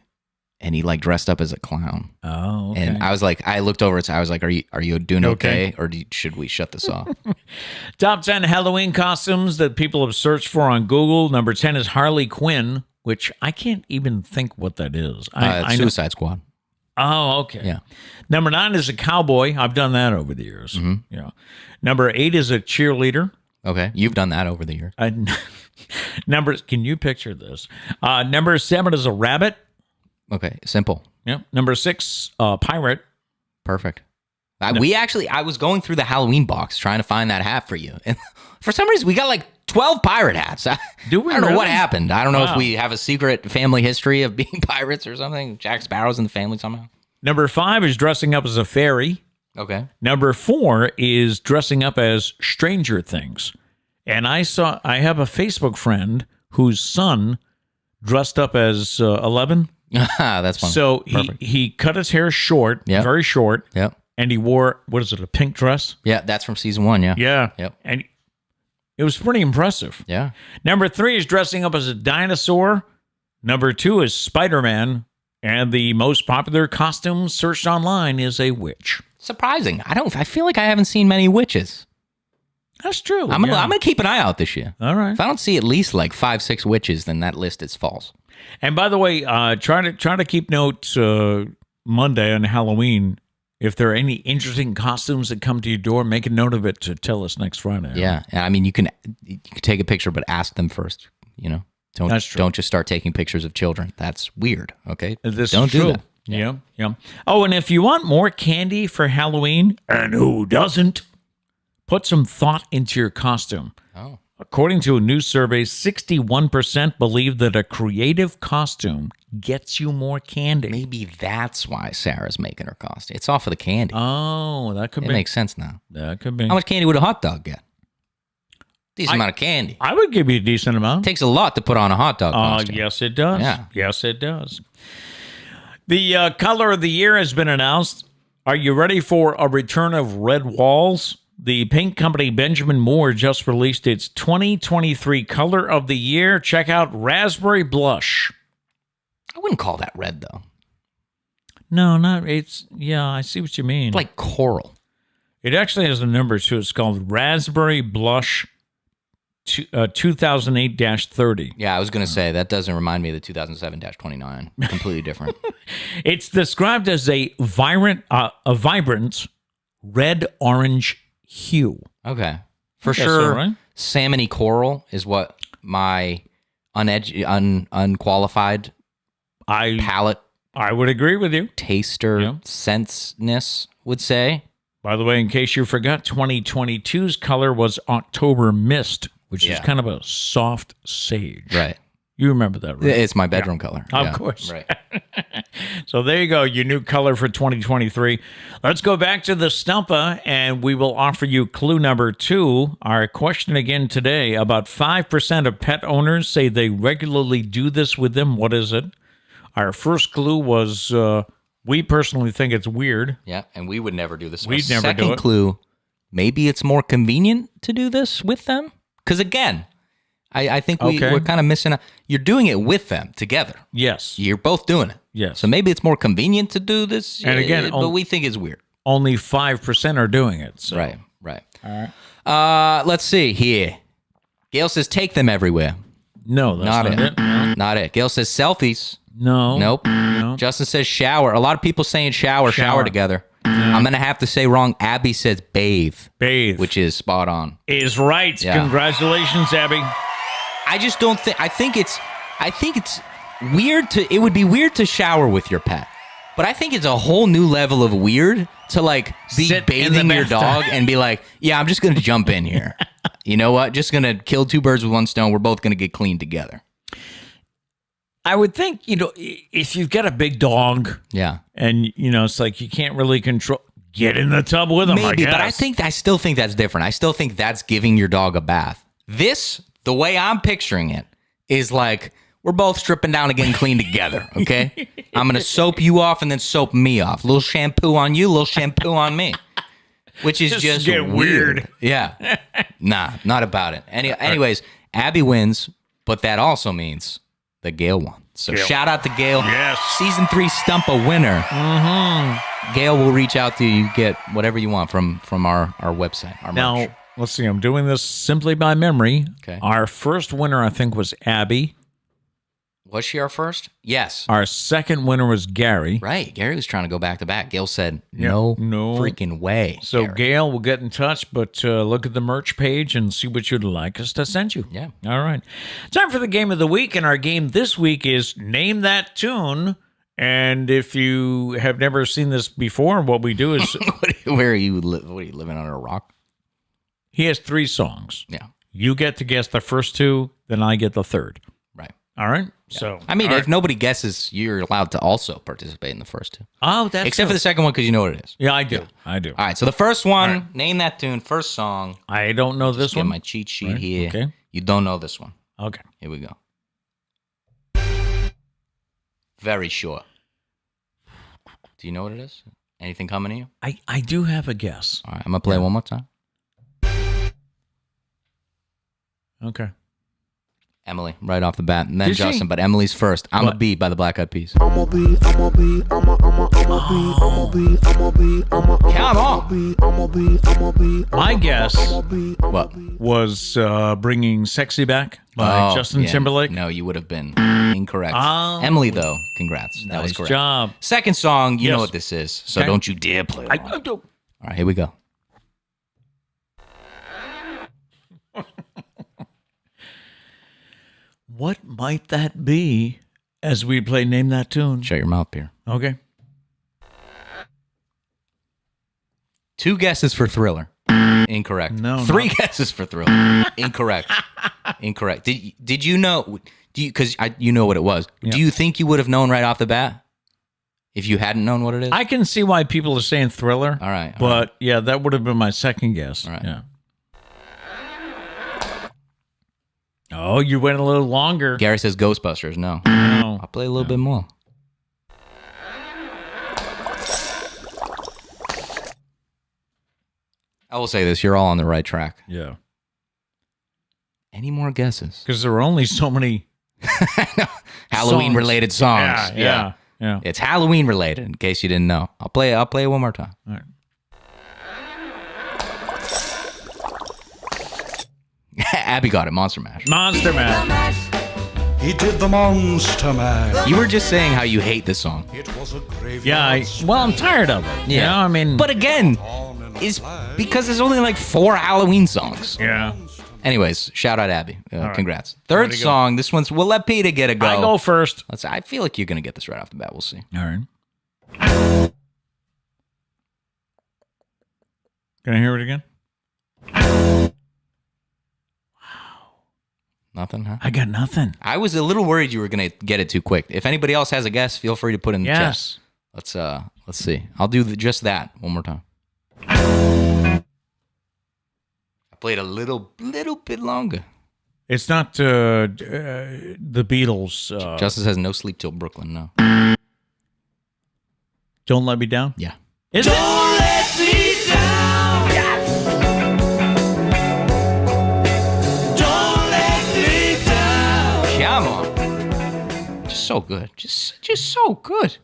and he like dressed up as a clown. Oh, okay. And I was like, I looked over it. So I was like, are you doing okay? Or should we shut this off? Top 10 Halloween costumes that people have searched for on Google. Number 10 is Harley Quinn, which I can't even think what that is. I know. Suicide Squad. Oh, okay. Yeah. Number 9 is a cowboy. I've done that over the years. Mm-hmm. Yeah. Number 8 is a cheerleader. Okay, you've done that over the year. Can you picture this? Number 7 is a rabbit. Okay, simple. Yep. Number 6, pirate. Perfect. I was going through the Halloween box trying to find that hat for you. And for some reason, we got like 12 pirate hats. Do we I don't know really? what happened. I don't know Wow. if we have a secret family history of being pirates or something. Jack Sparrow's in the family somehow. Number 5 is dressing up as a fairy. Okay. Number 4 is dressing up as Stranger Things. And I have a Facebook friend whose son dressed up as 11. That's fun. So Perfect. he cut his hair short, Yep. very short, Yep. and he wore, what is it, a pink dress? Yeah, that's from season 1, yeah. Yeah. Yep. And it was pretty impressive. Yeah. Number 3 is dressing up as a dinosaur. Number 2 is Spider-Man. And the most popular costume searched online is a witch. Surprising. I feel like I haven't seen many witches. That's true. I'm gonna keep an eye out this year. All right. If I don't see at least like 5-6 witches, then that list is false. And by the way, try to keep notes Monday on Halloween. If there are any interesting costumes that come to your door, make a note of it to tell us next Friday. Yeah, and I mean you can take a picture, but ask them first. You know, That's true. don't just start taking pictures of children. That's weird. Okay, This don't is do true. that. Yeah, yeah. Oh, and if you want more candy for Halloween, and who doesn't, put some thought into your costume. Oh, According to a new survey, 61% believe that a creative costume gets you more candy. maybe that's why Sarah's making her costume. It's off of the candy. Oh, that could It be. makes sense now. That could be. How much candy would a hot dog get? Decent amount of candy. I would give you a decent amount. Takes a lot to put on a hot dog costume. Yes, it does. Yeah. Yes, it does. The color of the year has been announced. Are you ready for a return of red walls? The paint company Benjamin Moore just released its 2023 color of the year. Check out Raspberry Blush. I wouldn't call that red though. No, not it's. Yeah, I see what you mean. It's like coral. It actually has a number too. It's called Raspberry Blush 2008-30. Yeah, I was gonna say that doesn't remind me of the 2007-29. Completely different. It's described as a vibrant red-orange hue. Okay, for guess sure. so, right? Salmony coral is what my unqualified palate I would agree with you. taster Yeah. senseness would say. By the way, in case you forgot, 2022's color was October Mist, which is Yeah. kind of a soft sage. Right. You remember that, right? It's my bedroom color. Of Yeah, course. Right. So there you go, your new color for 2023. Let's go back to the Stumpah, and we will offer you clue number 2. Our question again today, about 5% of pet owners say they regularly do this with them. What is it? Our first clue was we personally think it's weird. Yeah, and we would never do this. We'd Our never do second it. clue, maybe it's more convenient to do this with them. Because again, I think Okay. we're kind of missing out. You're doing it with them together. Yes. You're both doing it. Yes. So maybe it's more convenient to do this. And again, but we think it's weird. Only 5% are doing it. So. Right. All right. Let's see here. Gail says take them everywhere. No, that's Not not it. it. No. Not it. Gail says selfies. No. Nope. No. Justin says shower. A lot of people saying shower together. I'm going to have to say wrong. Abby says bathe, Bathe. which is spot on. is right. Yeah. Congratulations, Abby. I just don't think, I think it's weird it would be weird to shower with your pet. But I think it's a whole new level of weird to like be Sit in bathing the your bathtub. dog and be like, yeah, I'm just going to jump in here. You know what? Just going to kill two birds with one stone. We're both going to get clean together. I would think, if you've got a big dog Yeah. and, it's like you can't really control, get in the tub with them, I Maybe, guess. but I still think that's different. I still think that's giving your dog a bath. This, the way I'm picturing it, is like we're both stripping down and getting clean together, okay? I'm going to soap you off and then soap me off. Little shampoo on you, little shampoo on me. Which is just get weird. Yeah. Nah, not about it. Anyways, Abby wins, but that also means the Gail won. So shout out to Gail. Yes. Season 3 Stumpah winner. Mm-hmm. Gail will reach out to you. You get whatever you want from our website, our Now, merch. let's see. I'm doing this simply by memory. Okay. Our first winner, I think, was Abby. Was she our first? Yes. Our second winner was Gary. Right. Gary was trying to go back to back. Gail said, no freaking way. So Gary. Gail will get in touch, but look at the merch page and see what you'd like us to send you. Yeah. All right. Time for the game of the week, and our game this week is Name That Tune. And if you have never seen this before, what we do is Where are you? What are you living under a rock? he has 3 songs. Yeah. You get to guess the first 2, then I get the third. Right. All right. So I mean, all if right. nobody guesses, you're allowed to also participate in the first 2. Oh, that's Except for the second one because you know what it is. Yeah, I do. I do. All right. So the first one, right. name that tune, first song. I don't know this Get one. my cheat sheet Right, here. okay. You don't know this one. Okay. Here we go. Very sure. Do you know what it is? Anything coming to you? I do have a guess. All right. I'm going to play it one more time. Okay. Emily, right off the bat. And then Did she? Justin, but Emily's first. I'm a What? B by the Black Eyed Peas. I'ma be. Come on. My guess What? was Bringing Sexy Back by Oh, Justin yeah. Timberlake. No, you would have been incorrect. Oh. Emily, though, congrats. That was Nice correct. job. Second song, you know Yes. what this is, so Okay. don't you dare play it. I do. All right, here we go. What might that be as we play Name That Tune? Shut your mouth, Pierre. Okay. 2 guesses for Thriller. Incorrect. No, 3 guesses for Thriller. Incorrect. Incorrect. Did you know? Because you know what it was. Yeah. Do you think you would have known right off the bat if you hadn't known what it is? I can see why people are saying Thriller. All right. But yeah, that would have been my second guess. All right. Yeah. Oh, you went a little longer. Gary says Ghostbusters. No. No. I'll play a little bit more. I will say this. You're all on the right track. Yeah. Any more guesses? Because there were only so many. Halloween-related songs. Yeah. It's Halloween-related, in case you didn't know. I'll play it one more time. All right. Abby got it. Monster Mash. Monster Mash. He did the monster mash. You were just saying how you hate this song. It was a graveyard. Yeah. Well, I'm tired of it. You know, I mean. But again, it's because there's only like 4 Halloween songs. Yeah. Anyways, shout out Abby. right. Congrats. Third Way to go. song. This one's. We'll let Peter get a go. I go first. I feel like you're gonna get this right off the bat. We'll see. All right. Can I hear it again? Nothing, huh? I got nothing. I was a little worried you were gonna get it too quick. If anybody else has a guess, feel free to put in the Yes. chat. Let's see. I'll do just that one more time. I played a little bit longer. It's not the Beatles. Justice has No Sleep Till Brooklyn. No. Don't Let Me Down. Yeah. Is it? Let me down. Don't let me down. Come on. Just so good. Just so good.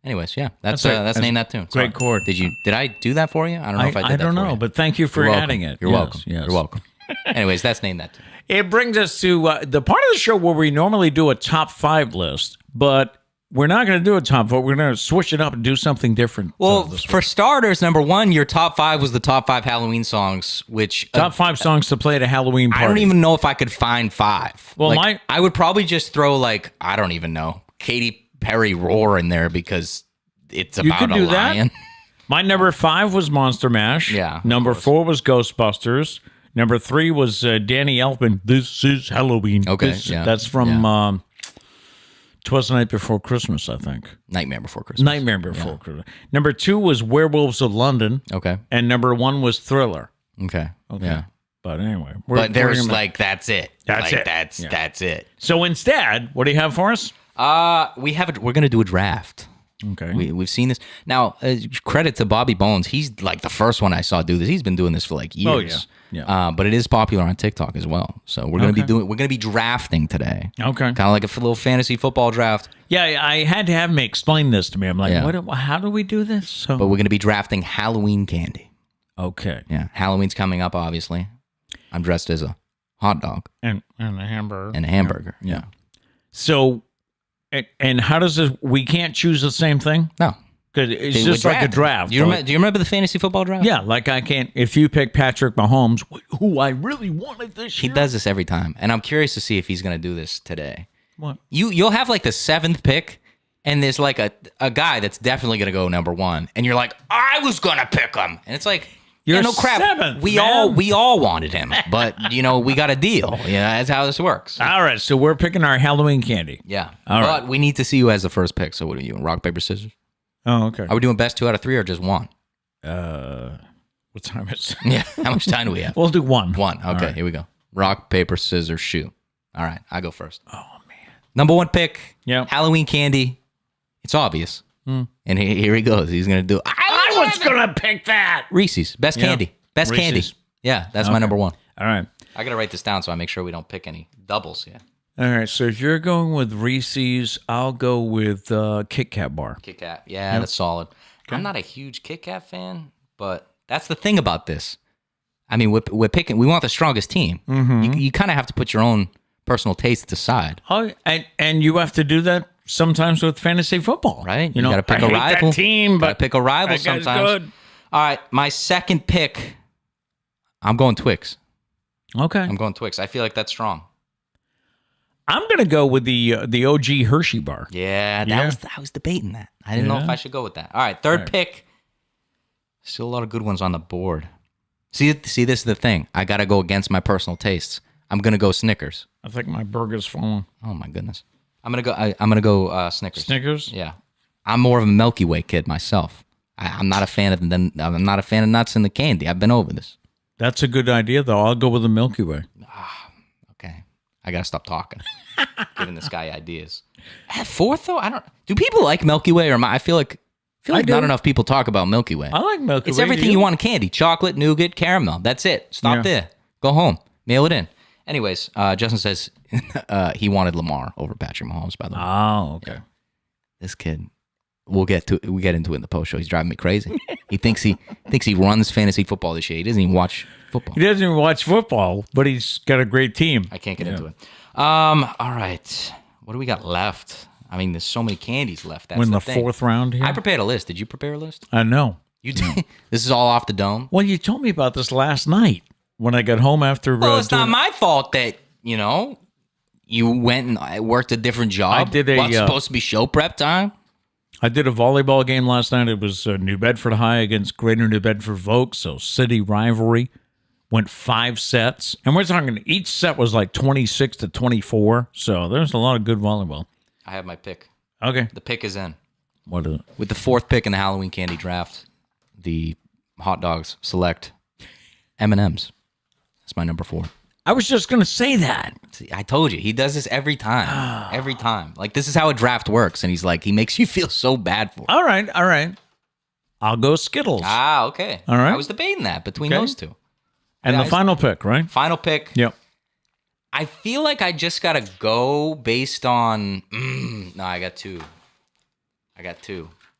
Anyways, yeah. That's Name That Tune. Great chord. Did I do that for you? I don't know if I did I that don't for know, you. but thank you for You're welcome. adding it. You're Yes, welcome. yes. You're welcome. Anyways, that's Name That Tune. It brings us to the part of the show where we normally do a top 5 list, but we're not going to do a top 5. We're going to switch it up and do something different. Well, this week. for starters, number 1, your top 5 was the top 5 Halloween songs, which Top 5 songs to play at a Halloween party. I don't even know if I could find 5. Well, I would probably just throw I don't even know, Katy Perry Roar in there because it's You about could a do that. lion. My number 5 was Monster Mash. Yeah, of Number course. 4 was Ghostbusters. Number 3 was Danny Elfman. This is Halloween. Okay, yeah, That's from yeah. 'Twas the Night Before Christmas, I think. Nightmare Before Christmas. Nightmare Before Christmas. Number 2 was Werewolves of London. Okay. And number 1 was Thriller. Okay. Yeah. But anyway. But there's like, that's it. That's like, it. That's it. So instead, what do you have for us? We're going to do a draft. Okay. We've seen this. Now, credit to Bobby Bones. He's like the first one I saw do this. He's been doing this for like years. Oh, yeah. But it is popular on TikTok as well. So we're going to be drafting today. Okay. Kind of like a little fantasy football draft. Yeah, I had to have him explain this to me. I'm like, how do we do this? So, But we're going to be drafting Halloween candy. okay. Yeah. Halloween's coming up, obviously. I'm dressed as a hot dog. And a hamburger. And a hamburger. Yeah. So, and how does this, we can't choose the same thing? No. Because it's just like a draft. Do you remember the fantasy football draft? Yeah, like I can't, if you pick Patrick Mahomes, who I really wanted this year. He does this every time. And I'm curious to see if he's going to do this today. What? You'll have like the 7th pick, and there's like a guy that's definitely going to go number 1. And you're like, I was going to pick him. And it's like, You're no crap. 7th, we man. all wanted him. But, we got a deal. Yeah, that's how this works. All right, so we're picking our Halloween candy. Yeah. All right. But we need to see who has the first pick. So what are you, rock, paper, scissors? Oh, okay. Are we doing best 2 out of 3 or just 1? What time is it? Yeah. How much time do we have? We'll do 1. 1. Okay, right. Here we go. Rock, paper, scissors, shoe. All right, I go first. Oh, man. Number 1 pick. Yeah. Halloween candy. It's obvious. And here he goes. He's going to do. I was going to pick that. Reese's. Best candy. Best candy. Reese's. Yeah, that's my number 1. All right. I got to write this down so I make sure we don't pick any doubles. Yeah. All right, so if you're going with Reese's, I'll go with Kit Kat bar. Kit Kat. Yeah, that's solid. I'm not a huge Kit Kat fan, but that's the thing about this. I mean, we're picking. We want the strongest team. You kind of have to put your own personal taste aside. Oh, and you have to do that sometimes with fantasy football, Right? You got to pick I a hate rival. that team, Gotta but pick a rival that guy's sometimes. good. All right, my second pick. I'm going Twix. Okay, I'm going Twix. I feel like that's strong. I'm gonna go with the OG Hershey bar. Yeah, I was debating that. I didn't know if I should go with that. All right, third pick. Still a lot of good ones on the board. See, this is the thing. I got to go against my personal tastes. I'm gonna go Snickers. I think my burger's falling. Oh my goodness. I'm gonna go Snickers. Snickers. Yeah, I'm more of a Milky Way kid myself. I'm not a fan of I'm not a fan of nuts in the candy. I've been over this. That's a good idea, though. I'll go with the Milky Way. Okay, I gotta stop talking. Giving this guy ideas. At 4th though, I don't. Do people like Milky Way or am I feel like not enough people talk about Milky Way. I like Milky Way. It's everything you want in candy: chocolate, nougat, caramel. That's it. Stop there. Go home. Mail it in. Anyways, Justin says he wanted Lamar over Patrick Mahomes. By the way. Oh, okay. This kid. We get into it in the post show. He's driving me crazy. He thinks he runs fantasy football this year. He doesn't even watch football. He doesn't even watch football, but he's got a great team. I can't get into it. All right. What do we got left? I mean, there's so many candies left. That's We're in the thing. 4th round here. I prepared a list. Did you prepare a list? I know. You did. This is all off the dome. Well, you told me about this last night when I got home after. Well, it's not my fault that you went and worked a different job. I did What's supposed to be show prep time? I did a volleyball game last night. It was New Bedford High against Greater New Bedford Volk, so city rivalry. Went 5 sets, and we're talking each set was like 26 to 24. So there's a lot of good volleyball. I have my pick. Okay, The pick is in. what is it? With the 4th pick in the Halloween candy draft, the hot dogs select M&M's. That's my number 4. I was just gonna say that. See, I told you. He does this every time. Every time. Like, this is how a draft works. And he's like, he makes you feel so bad for it. All right. I'll go Skittles. Okay. All right. I was debating that between Okay. those two. and the final pick, right? Final pick. Yep. I feel like I just got to go based on... no, I got two.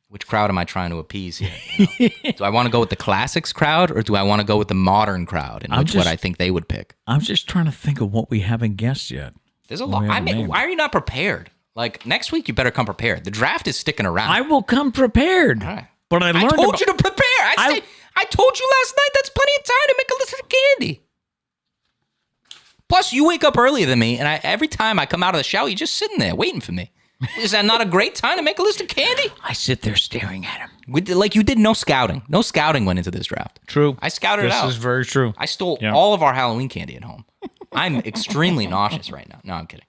Which crowd am I trying to appease here? Do I want to go with the classics crowd or do I want to go with the modern crowd and what I think they would pick? I'm just trying to think of what we haven't guessed yet. There's a lot. Why are you not prepared? Like, next week, you better come prepared. The draft is sticking around. I will come prepared. All right. But I learned told you to prepare. I told you last night that's plenty of time to make a list of candy. Plus, you wake up earlier than me, and every time I come out of the shower, you're just sitting there waiting for me. Is that not a great time to make a list of candy? I sit there staring at him. Like you did no scouting. No scouting went into this draft. True. I scouted it out. This is very true. I stole all of our Halloween candy at home. I'm extremely nauseous right now. No, I'm kidding.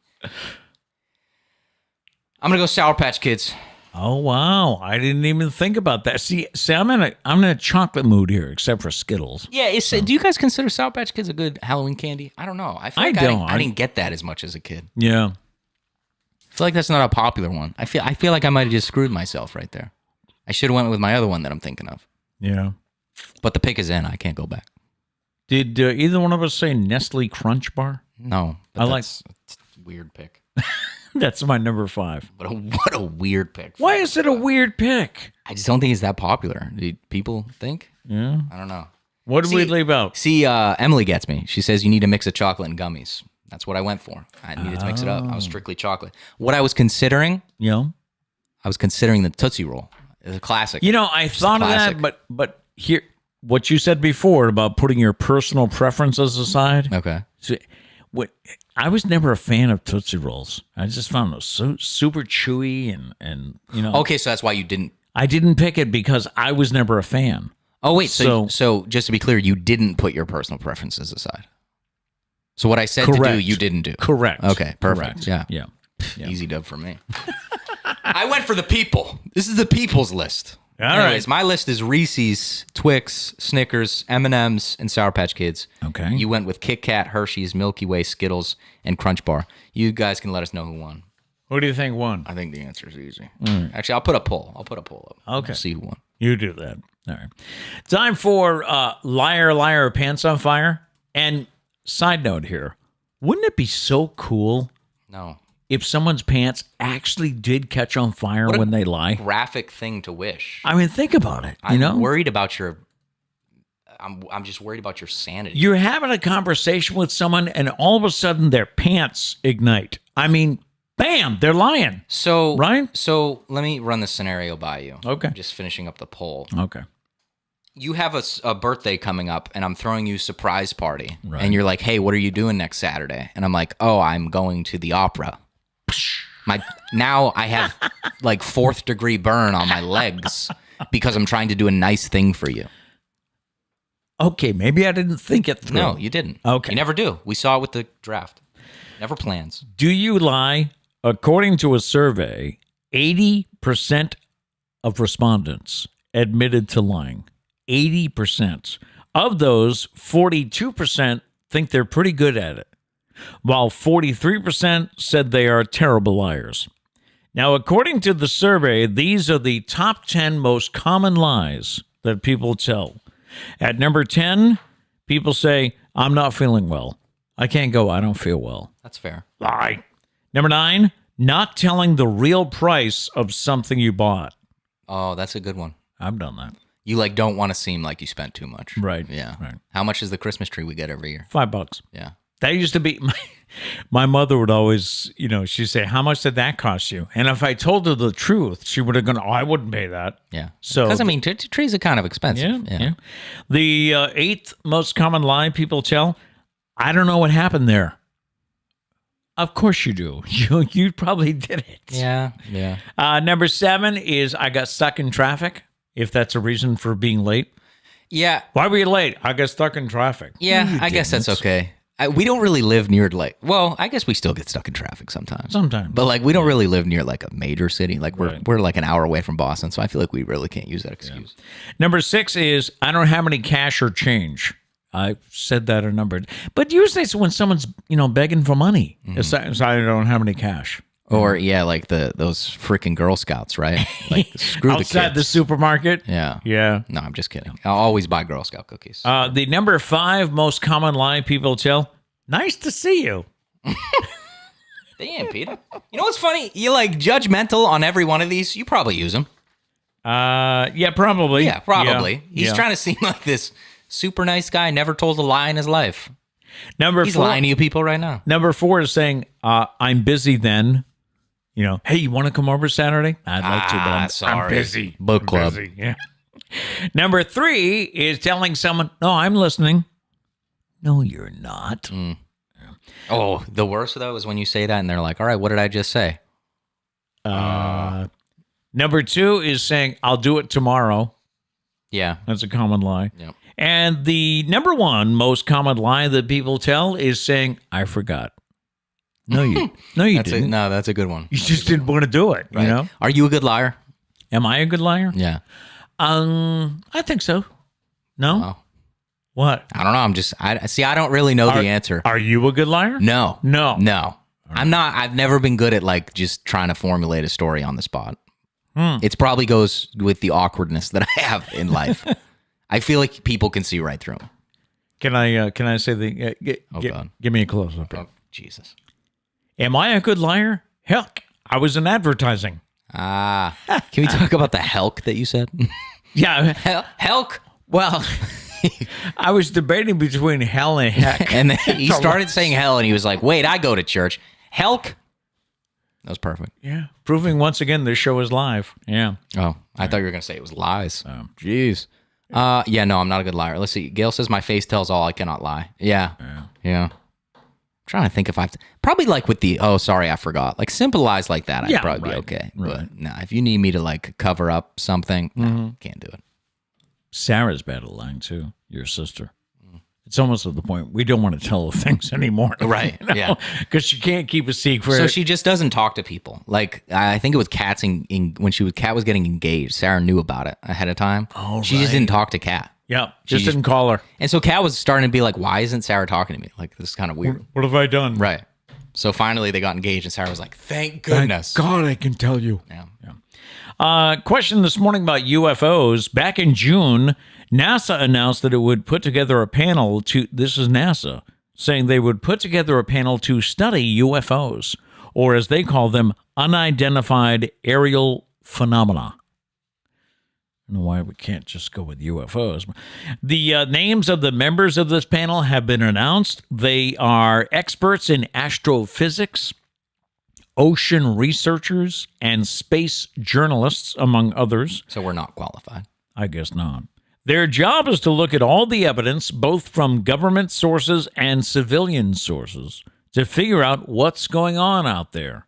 I'm gonna go Sour Patch Kids. Oh wow, I didn't even think about that. See, I'm in a chocolate mood here, except for Skittles. Yeah, do you guys consider Sour Patch Kids a good Halloween candy? I don't know. I feel like I didn't get that as much as a kid. Yeah, I feel like that's not a popular one. I feel like I might have just screwed myself right there. I should have went with my other one that I'm thinking of. yeah. But the pick is in. I can't go back. Did either one of us say Nestle Crunch Bar? No, that's a weird pick. That's my number 5. What a weird pick. Why is it a weird pick? I just don't think it's that popular. Do people think? Yeah. I don't know. What did we leave out? See, Emily gets me. She says you need a mix of chocolate and gummies. That's what I went for. I needed to mix it up. I was strictly chocolate. What I was considering, Yeah. I was considering the Tootsie Roll. It's a classic. You know, I thought of that, but here, what you said before about putting your personal preferences aside. Okay. So, I was never a fan of Tootsie Rolls. I just found those so super chewy and you know. Okay, so that's why you didn't. I didn't pick it because I was never a fan. Oh wait, so just to be clear, you didn't put your personal preferences aside. So what I said to do, you didn't do. Correct. Okay, perfect. Correct. Yeah. Yeah. Easy dub for me. I went for the people. This is the people's list. All Anyways, right. my list is Reese's, Twix, Snickers, M&M's, and Sour Patch Kids. Okay. You went with Kit Kat, Hershey's, Milky Way, Skittles, and Crunch Bar. You guys can let us know who won. What do you think won? I think the answer is easy. Actually, I'll put a poll. I'll put a poll up. Okay. We'll see who won. You do that. All right. Time for Liar, Liar, Pants on Fire. And side note here, wouldn't it be so cool No. if someone's pants actually did catch on fire What a when they lie? Graphic thing to wish. I mean, think about it. You know, worried about your. I'm just worried about your sanity. you're having a conversation with someone, and all of a sudden their pants ignite. I mean, bam, they're lying. So Right? So let me run this scenario by you. Okay. I'm just finishing up the poll. Okay. You have a birthday coming up, and I'm throwing you a surprise party, Right. and you're like, "Hey, what are you doing next Saturday?" And I'm like, "Oh, I'm going to the opera." Now I have like 4th degree burn on my legs because I'm trying to do a nice thing for you. Okay, maybe I didn't think it through. No, you didn't. Okay. You never do. We saw it with the draft. Never plans. Do you lie? According to a survey, 80% of respondents admitted to lying. 80%. Of those, 42% think they're pretty good at it, while 43% said they are terrible liars. Now, according to the survey, these are the top 10 most common lies that people tell. At number 10, people say, I'm not feeling well. I can't go. I don't feel well. That's fair. Lie. Number 9, not telling the real price of something you bought. Oh, that's a good one. I've done that. You like don't want to seem like you spent too much. Right. Yeah. Right. How much is the Christmas tree we get every year? $5. Yeah. That used to be my mother would always, she'd say, how much did that cost you? And if I told her the truth, she would have gone, oh, I wouldn't pay that. Yeah. So, because I mean, trees are kind of expensive. yeah. The 8th most common lie people tell, I don't know what happened there. Of course you do. You probably did it. Yeah. Yeah. Number 7 is I got stuck in traffic, if that's a reason for being late. Yeah. Why were you late? I got stuck in traffic. Yeah. No, you I guess that's didn't. okay. We don't really live near like. Well, I guess we still get stuck in traffic sometimes. Sometimes. But like, we don't really live near like a major city. Like Right. we're like an hour away from Boston, so I feel like we really can't use that excuse. Number 6 is I don't have any cash or change. I said that a number, but usually it's when someone's begging for money. It's I don't have any cash. Or yeah, like those freaking Girl Scouts, right? Like screw the kids. Outside the supermarket. Yeah. Yeah. No, I'm just kidding. I'll always buy Girl Scout cookies. The number 5 most common lie people tell. Nice to see you. Damn, Peter. You know what's funny? You're like judgmental on every one of these. You probably use them. Yeah, probably. Yeah, probably. Yeah. He's Yeah. trying to seem like this super nice guy. Never told a lie in his life. Number He's 4. lying to you people right now. Number 4 is saying, I'm busy then. Hey, you want to come over Saturday? I'd like to, but I'm sorry. busy. Book I'm club. busy. Yeah. Number 3 is telling someone, no, I'm listening. No, you're not. Oh, the worst though is when you say that and they're like, "All right, what did I just say?" Number 2 is saying, I'll do it tomorrow. Yeah. That's a common lie. Yep. And the number 1 most common lie that people tell is saying, I forgot. No, you didn't. No, that's a good one. You just didn't want to do it. Right. You know? Are you a good liar? Am I a good liar? Yeah. I think so. No. Oh. What? I don't know. I don't really know the answer. Are you a good liar? No. No. No. I'm not. I've never been good at like just trying to formulate a story on the spot. It probably goes with the awkwardness that I have in life. I feel like people can see right through 'em. Can I say the? God. Give me a close up. Oh, Jesus. Am I a good liar? Heck, I was in advertising. Can we talk about the helk that you said? Yeah. Helk. Well, I was debating between hell and heck. And then he started saying hell, and he was like, "Wait, I go to church." Helk. That was perfect. Yeah. Proving once again this show is live. Yeah. Oh, I thought you were gonna say it was lies. Jeez. Yeah, no, I'm not a good liar. Let's see. Gail says my face tells all. I cannot lie. Yeah. I'm trying to think if I've probably like with the sorry, I forgot. Like simple lies like that, I'd probably be okay. Right. But no, if you need me to like cover up something, no, can't do it. Sarah's bad at lying too. Your sister. It's almost at the point we don't want to tell her things anymore. Right. Yeah. Because she can't keep a secret. So she just doesn't talk to people. Like I think it was Kat's when Kat was getting engaged. Sarah knew about it ahead of time. Oh, she just didn't talk to Kat. Yeah. Just didn't call her. And so Kat was starting to be like, "Why isn't Sarah talking to me? Like this is kind of weird." What have I done? Right. So finally they got engaged, and Sarah was like, "Thank goodness." God, I can tell you. Yeah. Question this morning about UFOs. Back in June, NASA announced that it would put together a panel to, this is NASA, saying they would put together a panel to study UFOs, or as they call them, unidentified aerial phenomena. I don't know why we can't just go with UFOs. The names of the members of this panel have been announced. They are experts in astrophysics, ocean researchers, and space journalists, among others. So we're not qualified. I guess not. Their job is to look at all the evidence, both from government sources and civilian sources, to figure out what's going on out there.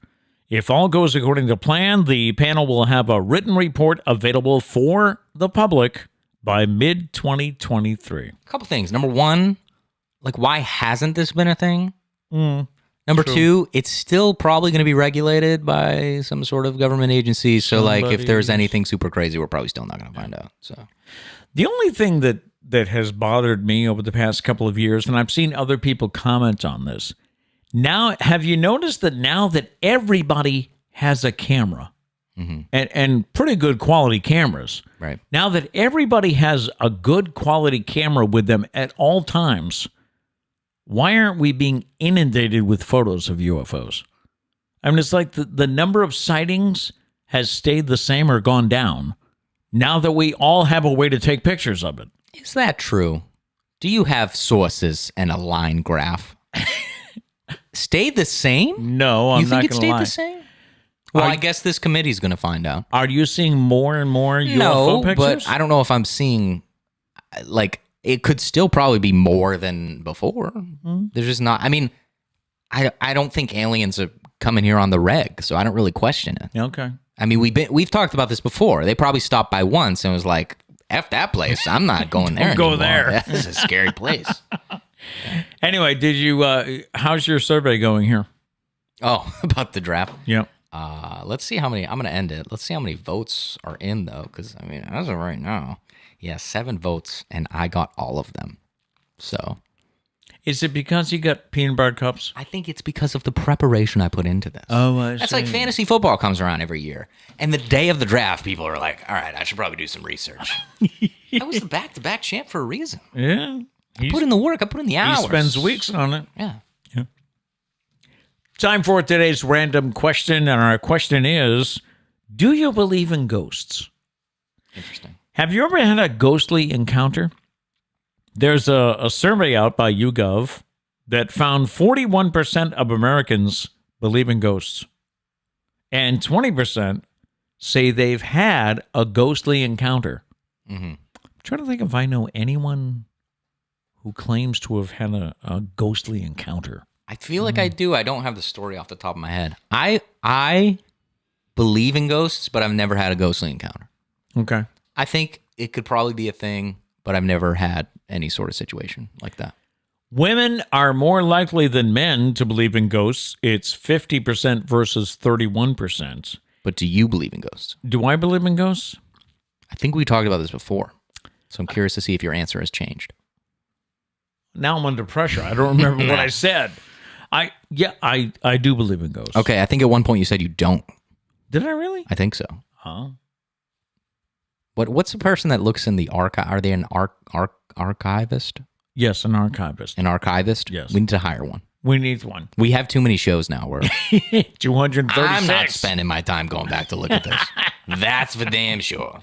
If all goes according to plan, the panel will have a written report available for the public by mid-2023. A couple things. Number one, like why hasn't this been a thing? Number two, it's still probably going to be regulated by some sort of government agency. So like if there's anything super crazy, we're probably still not going to find out. So the only thing that has bothered me over the past couple of years, and I've seen other people comment on this, now, have you noticed that now that everybody has a camera, and pretty good quality cameras, right. Now that everybody has a good quality camera with them at all times, why aren't we being inundated with photos of UFOs? I mean, it's like the number of sightings has stayed the same or gone down now that we all have a way to take pictures of it. Is that true? Do you have sources and a line graph? Stayed the same? No, I'm you not think it going to stayed lie. the same? Well, I guess this committee's going to find out. Are you seeing more and more UFO pictures? But I don't know if I'm seeing, like, it could still probably be more than before. There's just not, I mean, I don't think aliens are coming here on the reg, so I don't really question it. Okay. I mean, we've talked about this before. They probably stopped by once and was like, F that place. I'm not going there Don't anymore. go there. This is a scary place. Anyway, did you? How's your survey going here? Oh, about the draft? Yep. Let's see how many, I'm going to end it. Let's see how many votes are in, though, because, I mean, as of right now, 7 votes, and I got all of them. So. Is it because you got peanut butter cups? I think it's because of the preparation I put into this. Oh, I That's see. like fantasy football comes around every year. And the day of the draft, people are like, all right, I should probably do some research. I was the back-to-back champ for a reason. Yeah. I put in the work. I put in the hours. He spends weeks on it. Yeah. Time for today's random question, and our question is, do you believe in ghosts? Interesting. Have you ever had a ghostly encounter? There's a survey out by YouGov that found 41% of Americans believe in ghosts, and 20% say they've had a ghostly encounter. I'm trying to think if I know anyone who claims to have had a ghostly encounter. I feel like I do. I don't have the story off the top of my head. I believe in ghosts, but I've never had a ghostly encounter. Okay. I think it could probably be a thing, but I've never had any sort of situation like that. Women are more likely than men to believe in ghosts. It's 50% versus 31%. But do you believe in ghosts? Do I believe in ghosts? I think we talked about this before. So I'm curious to see if your answer has changed. Now I'm under pressure. I don't remember what I said. I do believe in ghosts. Okay, I think at one point you said you don't. Did I really? I think so. Huh? What's the person that looks in the archive? Are they an archivist? Yes, an archivist. An archivist? Yes. We need to hire one. We need one. We have too many shows now where 236. I'm not spending my time going back to look at this. That's for damn sure.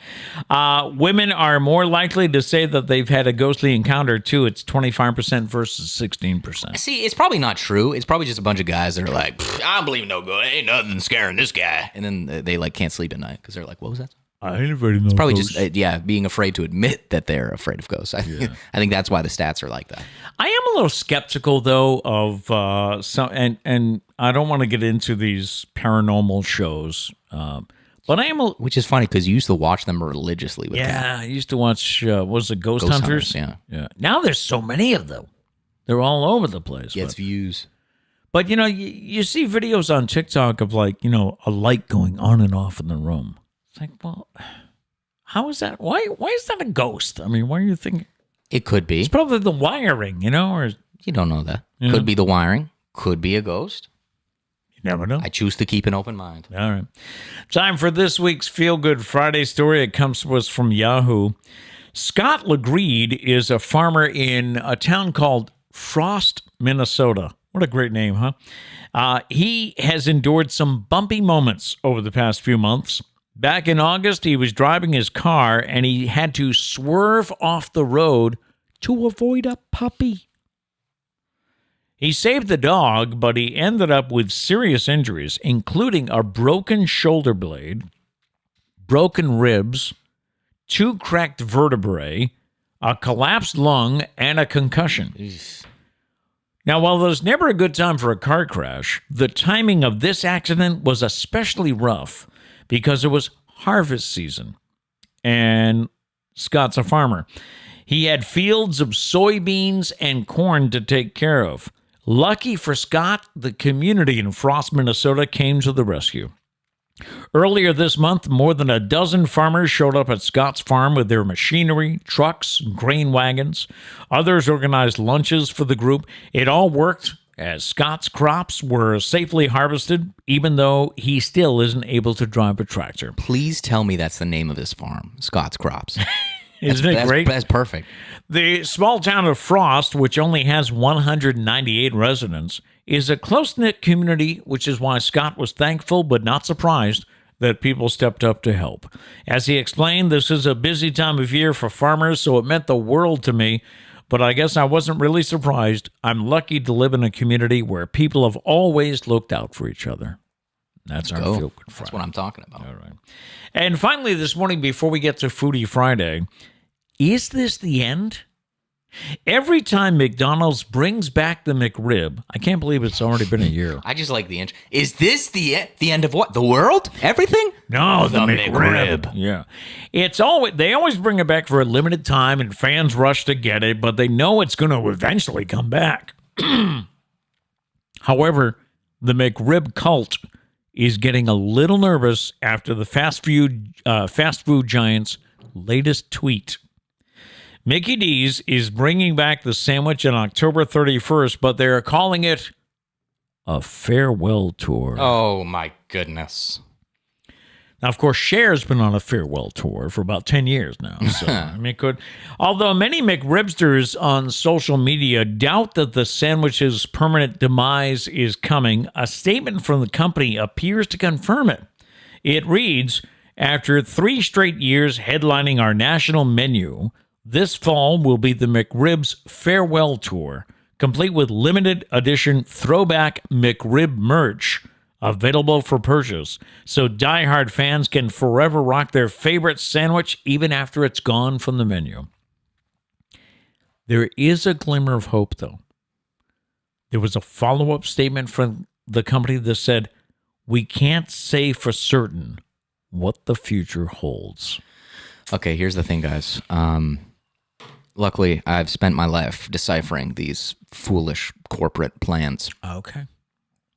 Women are more likely to say that they've had a ghostly encounter, too. It's 25% versus 16%. See, it's probably not true. It's probably just a bunch of guys that are like, I don't believe no ghost. Ain't nothing scaring this guy. And then they like can't sleep at night because they're like, what was that? I ain't afraid of no Probably ghosts. just, being afraid to admit that they're afraid of ghosts. I think that's why the stats are like that. I am a little skeptical, though, of some, and I don't want to get into these paranormal shows, but I am Which is funny because you used to watch them religiously. With them. I used to watch, was it Ghost Ghost Hunters? Yeah. Now there's so many of them. They're all over the place. Gets views. But, you see videos on TikTok of, like, a light going on and off in the room. It's like, well, how is that? Why is that a ghost? I mean, why are you thinking? It could be. It's probably the wiring, or You don't know that. Yeah. Could be the wiring. Could be a ghost. you never know. I choose to keep an open mind. All right. Time for this week's Feel Good Friday story. It comes to us from Yahoo. Scott Legreed is a farmer in a town called Frost, Minnesota. What a great name, huh? He has endured some bumpy moments over the past few months. Back in August, he was driving his car and he had to swerve off the road to avoid a puppy. He saved the dog, but he ended up with serious injuries, including a broken shoulder blade, broken ribs, 2 cracked vertebrae, a collapsed lung, and a concussion. Now, while there's never a good time for a car crash, the timing of this accident was especially rough because it was harvest season, and Scott's a farmer. He had fields of soybeans and corn to take care of. Lucky for Scott, the community in Frost, Minnesota came to the rescue. Earlier this month, more than a dozen farmers showed up at Scott's farm with their machinery, trucks, grain wagons. Others organized lunches for the group. It all worked as Scott's crops were safely harvested, even though he still isn't able to drive a tractor. Please tell me that's the name of this farm, Scott's Crops. Isn't it great? That's perfect. The small town of Frost, which only has 198 residents, is a close-knit community, which is why Scott was thankful but not surprised that people stepped up to help. As he explained, this is a busy time of year for farmers, so it meant the world to me. But I guess I wasn't really surprised. I'm lucky to live in a community where people have always looked out for each other. That's our Feel Good Friday. That's what I'm talking about. All right. And finally, this morning, before we get to Foodie Friday, is this the end? Every time McDonald's brings back the McRib, I can't believe it's already been a year. I just like the intro. Is this the end of what? The world? Everything? No, the McRib. Yeah. They always bring it back for a limited time and fans rush to get it, but they know it's going to eventually come back. However, the McRib cult is getting a little nervous after the fast food giant's latest tweet. Mickey D's is bringing back the sandwich on October 31st, but they're calling it a farewell tour. Oh, my goodness. Now, of course, Cher's been on a farewell tour for about 10 years now. So, although many McRibsters on social media doubt that the sandwich's permanent demise is coming, a statement from the company appears to confirm it. It reads, after 3 straight years headlining our national menu, this fall will be the McRib's farewell tour, complete with limited edition throwback McRib merch available for purchase, so diehard fans can forever rock their favorite sandwich even after it's gone from the menu. There is a glimmer of hope, though. There was a follow-up statement from the company that said, we can't say for certain what the future holds. Okay, here's the thing, guys. Luckily, I've spent my life deciphering these foolish corporate plans. Okay.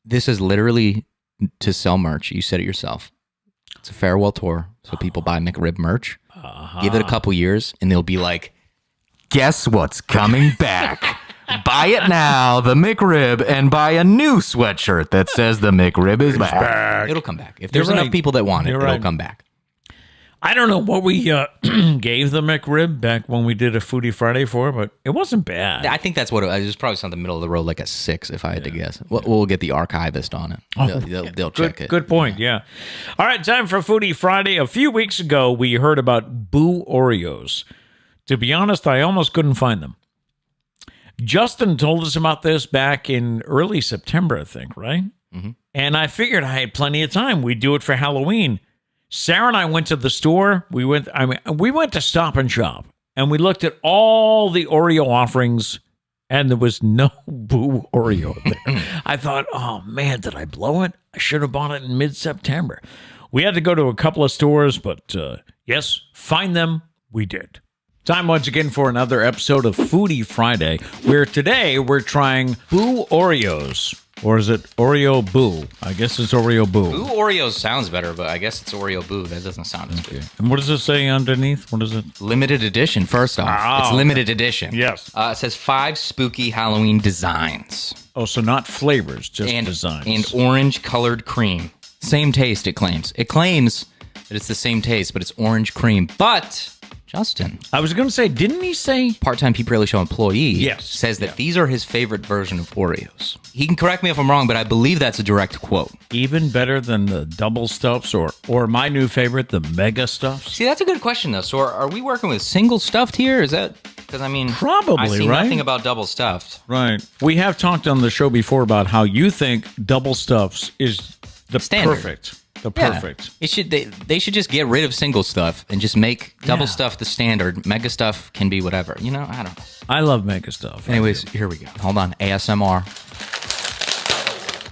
This is literally to sell merch. You said it yourself. It's a farewell tour, so people buy McRib merch. Give it a couple years, and they'll be like, guess what's coming back? Buy it now, the McRib, and buy a new sweatshirt that says the McRib is back. It'll come back. If there's enough people that want it, it'll come back. I don't know what we gave the McRib back when we did a Foodie Friday for, but it wasn't bad. I think that's what it was. Probably something middle of the road, like a 6, if I had to guess. We'll get the archivist on it. They'll check it. Good point, yeah. All right, time for Foodie Friday. A few weeks ago, we heard about Boo Oreos. To be honest, I almost couldn't find them. Justin told us about this back in early September, I think, right? Mm-hmm. And I figured I had plenty of time. We'd do it for Halloween. Sarah and I went to the store. We went to Stop and Shop, and we looked at all the Oreo offerings, and there was no Boo Oreo there. I thought, oh man, did I blow it? I should have bought it in mid-September. We had to go to a couple of stores, but yes, find them, we did. Time once again for another episode of Foodie Friday, where today we're trying Boo Oreos. Or is it Oreo Boo? I guess it's Oreo Boo. Boo Oreos sounds better, but I guess it's Oreo Boo. That doesn't sound as good. And what does it say underneath? What is it? Limited edition, first off. It's limited edition. Yes. It says 5 spooky Halloween designs. Oh, so not flavors, just designs. And orange-colored cream. Same taste, it claims. It claims that it's the same taste, but it's orange cream. But... Justin. I was going to say, didn't he say... Part-time Pete Braley Show employee yes. says that these are his favorite version of Oreos. He can correct me if I'm wrong, but I believe that's a direct quote. Even better than the double stuffs or my new favorite, the mega stuffs? See, that's a good question, though. So are we working with single stuffed here? Is that... Because, I mean... Probably, I see right? nothing about double stuffed. Right. We have talked on the show before about how you think double stuffs is the standard. Perfect... The perfect. Yeah. They should just get rid of single stuff and just make double stuff the standard. Mega stuff can be whatever. You know, I don't know. I love mega stuff. Anyways, here we go. Hold on. ASMR.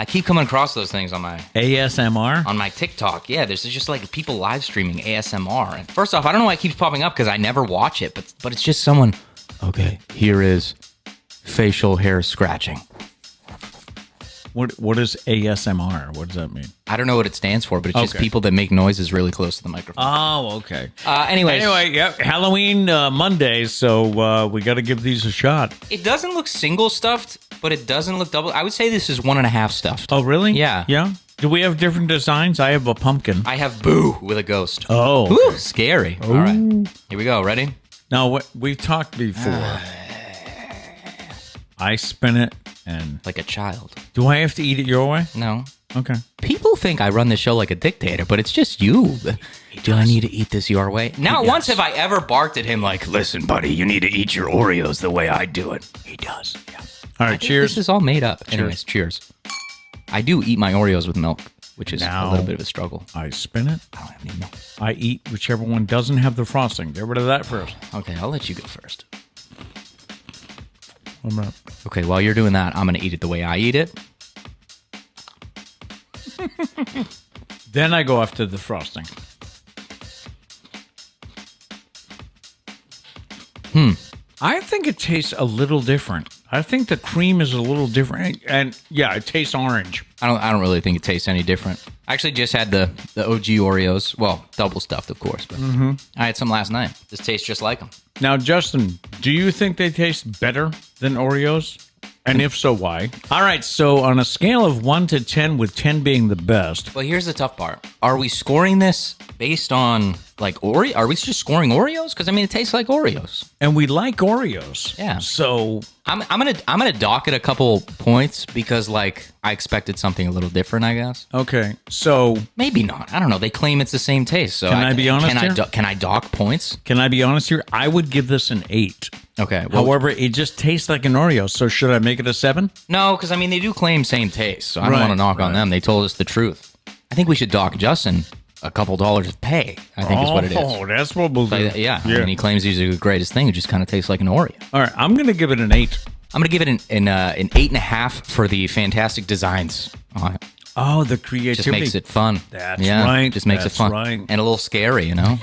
I keep coming across those things on my... ASMR? On my TikTok. Yeah, there's just like people live streaming ASMR. And first off, I don't know why it keeps popping up because I never watch it, but it's just someone... Okay, here is facial hair scratching. What is ASMR? What does that mean? I don't know what it stands for, but it's just people that make noises really close to the microphone. Oh, okay. Anyway, yep. Halloween Monday, so we got to give these a shot. It doesn't look single stuffed, but it doesn't look double. I would say this is 1.5 stuffed. Oh, really? Yeah. Yeah. Do we have different designs? I have a pumpkin. I have Boo with a ghost. Oh. Ooh, scary. All right. Here we go. Ready? Now, we've talked before. I spin it and... Like a child. Do I have to eat it your way? No. Okay. People think I run the show like a dictator, but it's just you. Do I need to eat this your way? Not once have I ever barked at him like, listen, buddy, you need to eat your Oreos the way I do it. He does. Yeah. All right, cheers. This is all made up. Anyways, cheers. I do eat my Oreos with milk, which is a little bit of a struggle. I spin it. I don't have any milk. I eat whichever one doesn't have the frosting. Get rid of that first. Okay, I'll let you go first. I'm up. Okay, while you're doing that, I'm going to eat it the way I eat it. Then I go after the frosting. I think it tastes a little different. I think the cream is a little different. And yeah, it tastes orange. I don't really think it tastes any different. I actually just had the OG Oreos. Well, double stuffed, of course. But I had some last night. This tastes just like them. Now, Justin, do you think they taste better than Oreos? And if so, why? All right, so on a scale of 1 to 10, with 10 being the best. Well, here's the tough part. Are we scoring this based on, like, Oreo? Are we just scoring Oreos? Because, I mean, it tastes like Oreos. And we like Oreos. Yeah. So... I'm gonna dock it a couple points because, like, I expected something a little different, I guess. Okay, so... Maybe not. I don't know. They claim it's the same taste. So Can I be honest here? Can I dock points? Can I be honest here? I would give this an 8. Okay. Well, however, it just tastes like an Oreo, so should I make it a 7? No, because, I mean, they do claim same taste, so I don't want to knock on them. They told us the truth. I think we should dock Justin a couple dollars of pay, I think is what it is. Oh, that's what we'll do. Yeah. I mean, he claims these are the greatest thing. It just kind of tastes like an Oreo. All right, I'm going to give it an 8. I'm going to give it an 8.5 for the fantastic designs on it. Oh, the creativity. Just makes it fun. That's right. Just makes it fun. Right. And a little scary, you know?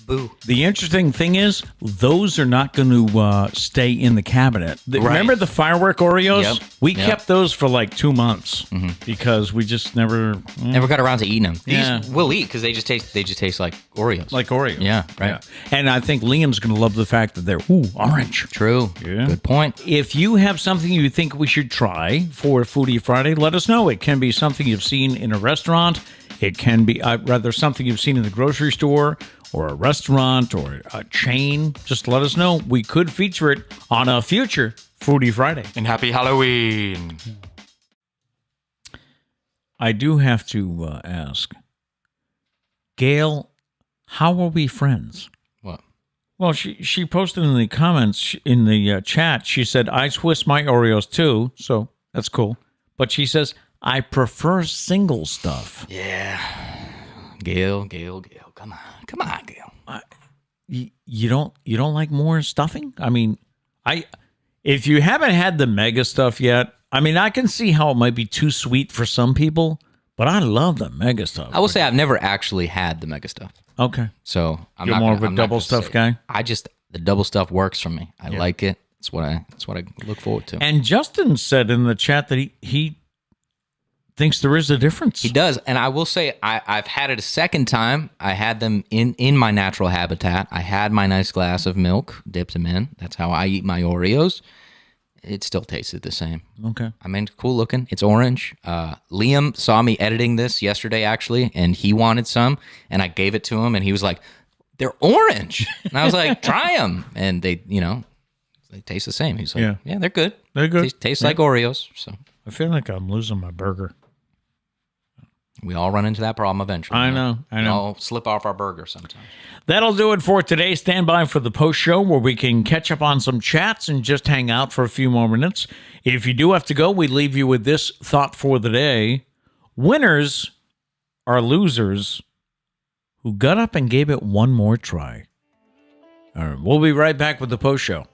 Boo. The interesting thing is, those are not going to stay in the cabinet. Remember the firework Oreos? Yep. We Yep. kept those for like 2 months because we just never Never got around to eating them. These Yeah. we'll eat because they just taste like Oreos. like Oreos. Yeah, right. And I think Liam's going to love the fact that they're orange. True. Yeah. Good point. If you have something you think we should try for Foodie Friday, let us know. It can be something you've seen in a restaurant. It can be rather something you've seen in the grocery store or a restaurant or a chain. Just let us know. We could feature it on a future Foodie Friday. And happy Halloween. I do have to ask, Gail, how are we friends? What? Well, she posted in the comments in the chat, she said, I twist my Oreos too, so that's cool. But she says, I prefer single stuff. Yeah. Gail. Come on, Gail. You don't like more stuffing? I mean, if you haven't had the mega stuff yet, I mean, I can see how it might be too sweet for some people, but I love the mega stuff. I will say I've never actually had the mega stuff. Okay. So I'm You're not more gonna- of a I'm not double gonna stuff say- guy? The double stuff works for me. I like it. It's what I look forward to. And Justin said in the chat that he thinks there is a difference. He does, and I will say I've had it a second time. I had them in my natural habitat. I had my nice glass of milk, dipped them in. That's how I eat my Oreos. It still tasted the same. Okay. I mean, cool looking. It's orange. Liam saw me editing this yesterday, actually, and he wanted some, and I gave it to him, and he was like, "They're orange," and I was like, "Try them," and they taste the same. He's like, "Yeah, they're good. They're good. Taste like Oreos." So I feel like I'm losing my burger. we all run into that problem eventually. I right? know. We all slip off our burger sometimes. That'll do it for today. Stand by for the post show where we can catch up on some chats and just hang out for a few more minutes. If you do have to go, we leave you with this thought for the day. Winners are losers who got up and gave it one more try. All right, we'll be right back with the post show.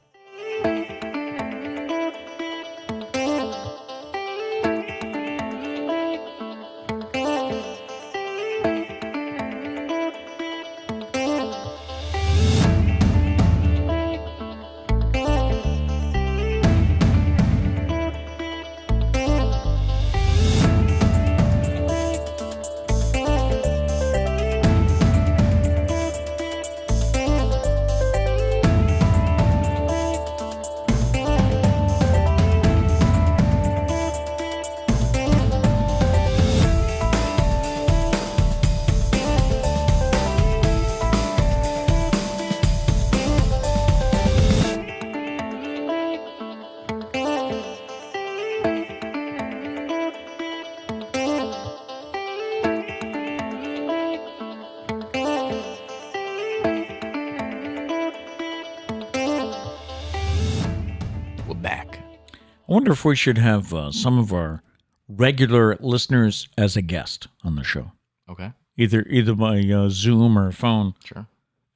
We're back. I wonder if we should have some of our regular listeners as a guest on the show, Okay. either by Zoom or phone. Sure.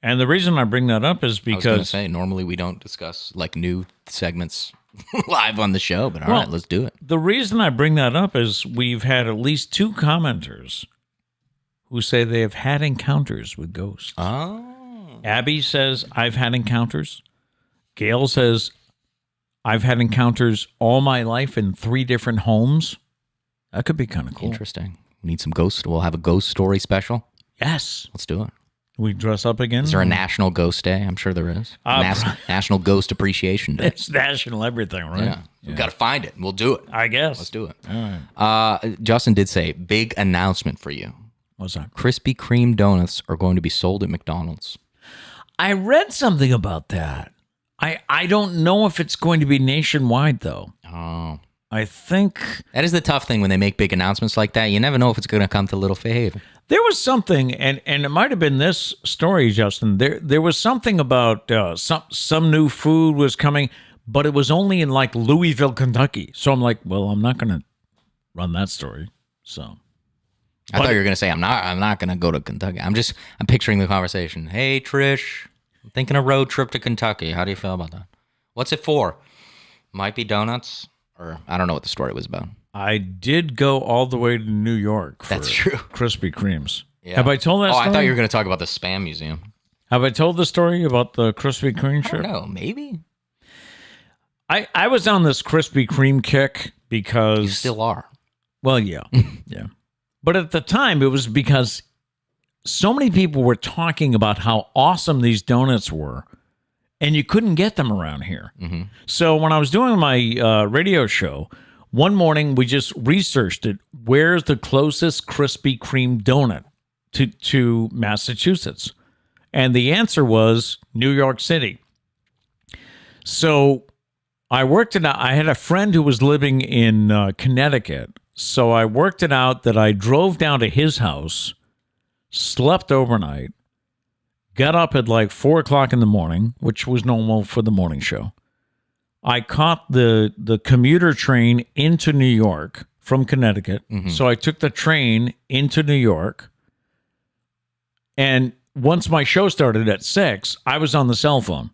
And the reason I bring that up is I was going to because say, normally we don't discuss like new segments live on the show, but all Well, right, let's do it. the reason I bring that up is we've had at least 2 commenters who say they have had encounters with ghosts. Oh. Abby says, I've had encounters. Gail says, I've had encounters all my life in 3 different homes. That could be kind of cool. Interesting. We need some ghosts. We'll have a ghost story special. Yes. Let's do it. We dress up again? Is there a National Ghost Day? I'm sure there is. National Ghost Appreciation Day. It's national everything, right? Yeah. We've got to find it. We'll do it. I guess. Let's do it. All right. Justin did say, big announcement for you. What's that? Krispy Kreme donuts are going to be sold at McDonald's. I read something about that. I don't know if it's going to be nationwide, though. Oh. I think That is the tough thing when they make big announcements like that. You never know if it's going to come to Little Fayehaven. there was something, and it might have been this story, Justin. There was something about some new food was coming, but it was only in like Louisville, Kentucky. So I'm like, well, I'm not going to run that story. So I thought you were going to say, I'm not going to go to Kentucky. I'm picturing the conversation. Hey, Trish, I'm thinking a road trip to Kentucky. How do you feel about that? What's it for? Might be donuts, or I don't know what the story was about. I did go all the way to New York for That's true. Krispy Kremes. Yeah. Have I told that Oh, story? I thought you were going to talk about the Spam Museum. Have I told the story about the Krispy Kreme I trip? don't know. Maybe I was on this Krispy Kreme kick because... you still are. Well, yeah. Yeah. But at the time, it was because so many people were talking about how awesome these donuts were, and you couldn't get them around here. Mm-hmm. So when I was doing my radio show, one morning we just researched it. Where's the closest Krispy Kreme donut to Massachusetts? And the answer was New York City. So I worked it out. I had a friend who was living in Connecticut. So I worked it out that I drove down to his house, slept overnight, got up at like 4 o'clock in the morning, which was normal for the morning show. I caught the commuter train into New York from Connecticut. Mm-hmm. So I took the train into New York. And once my show started at 6, I was on the cell phone,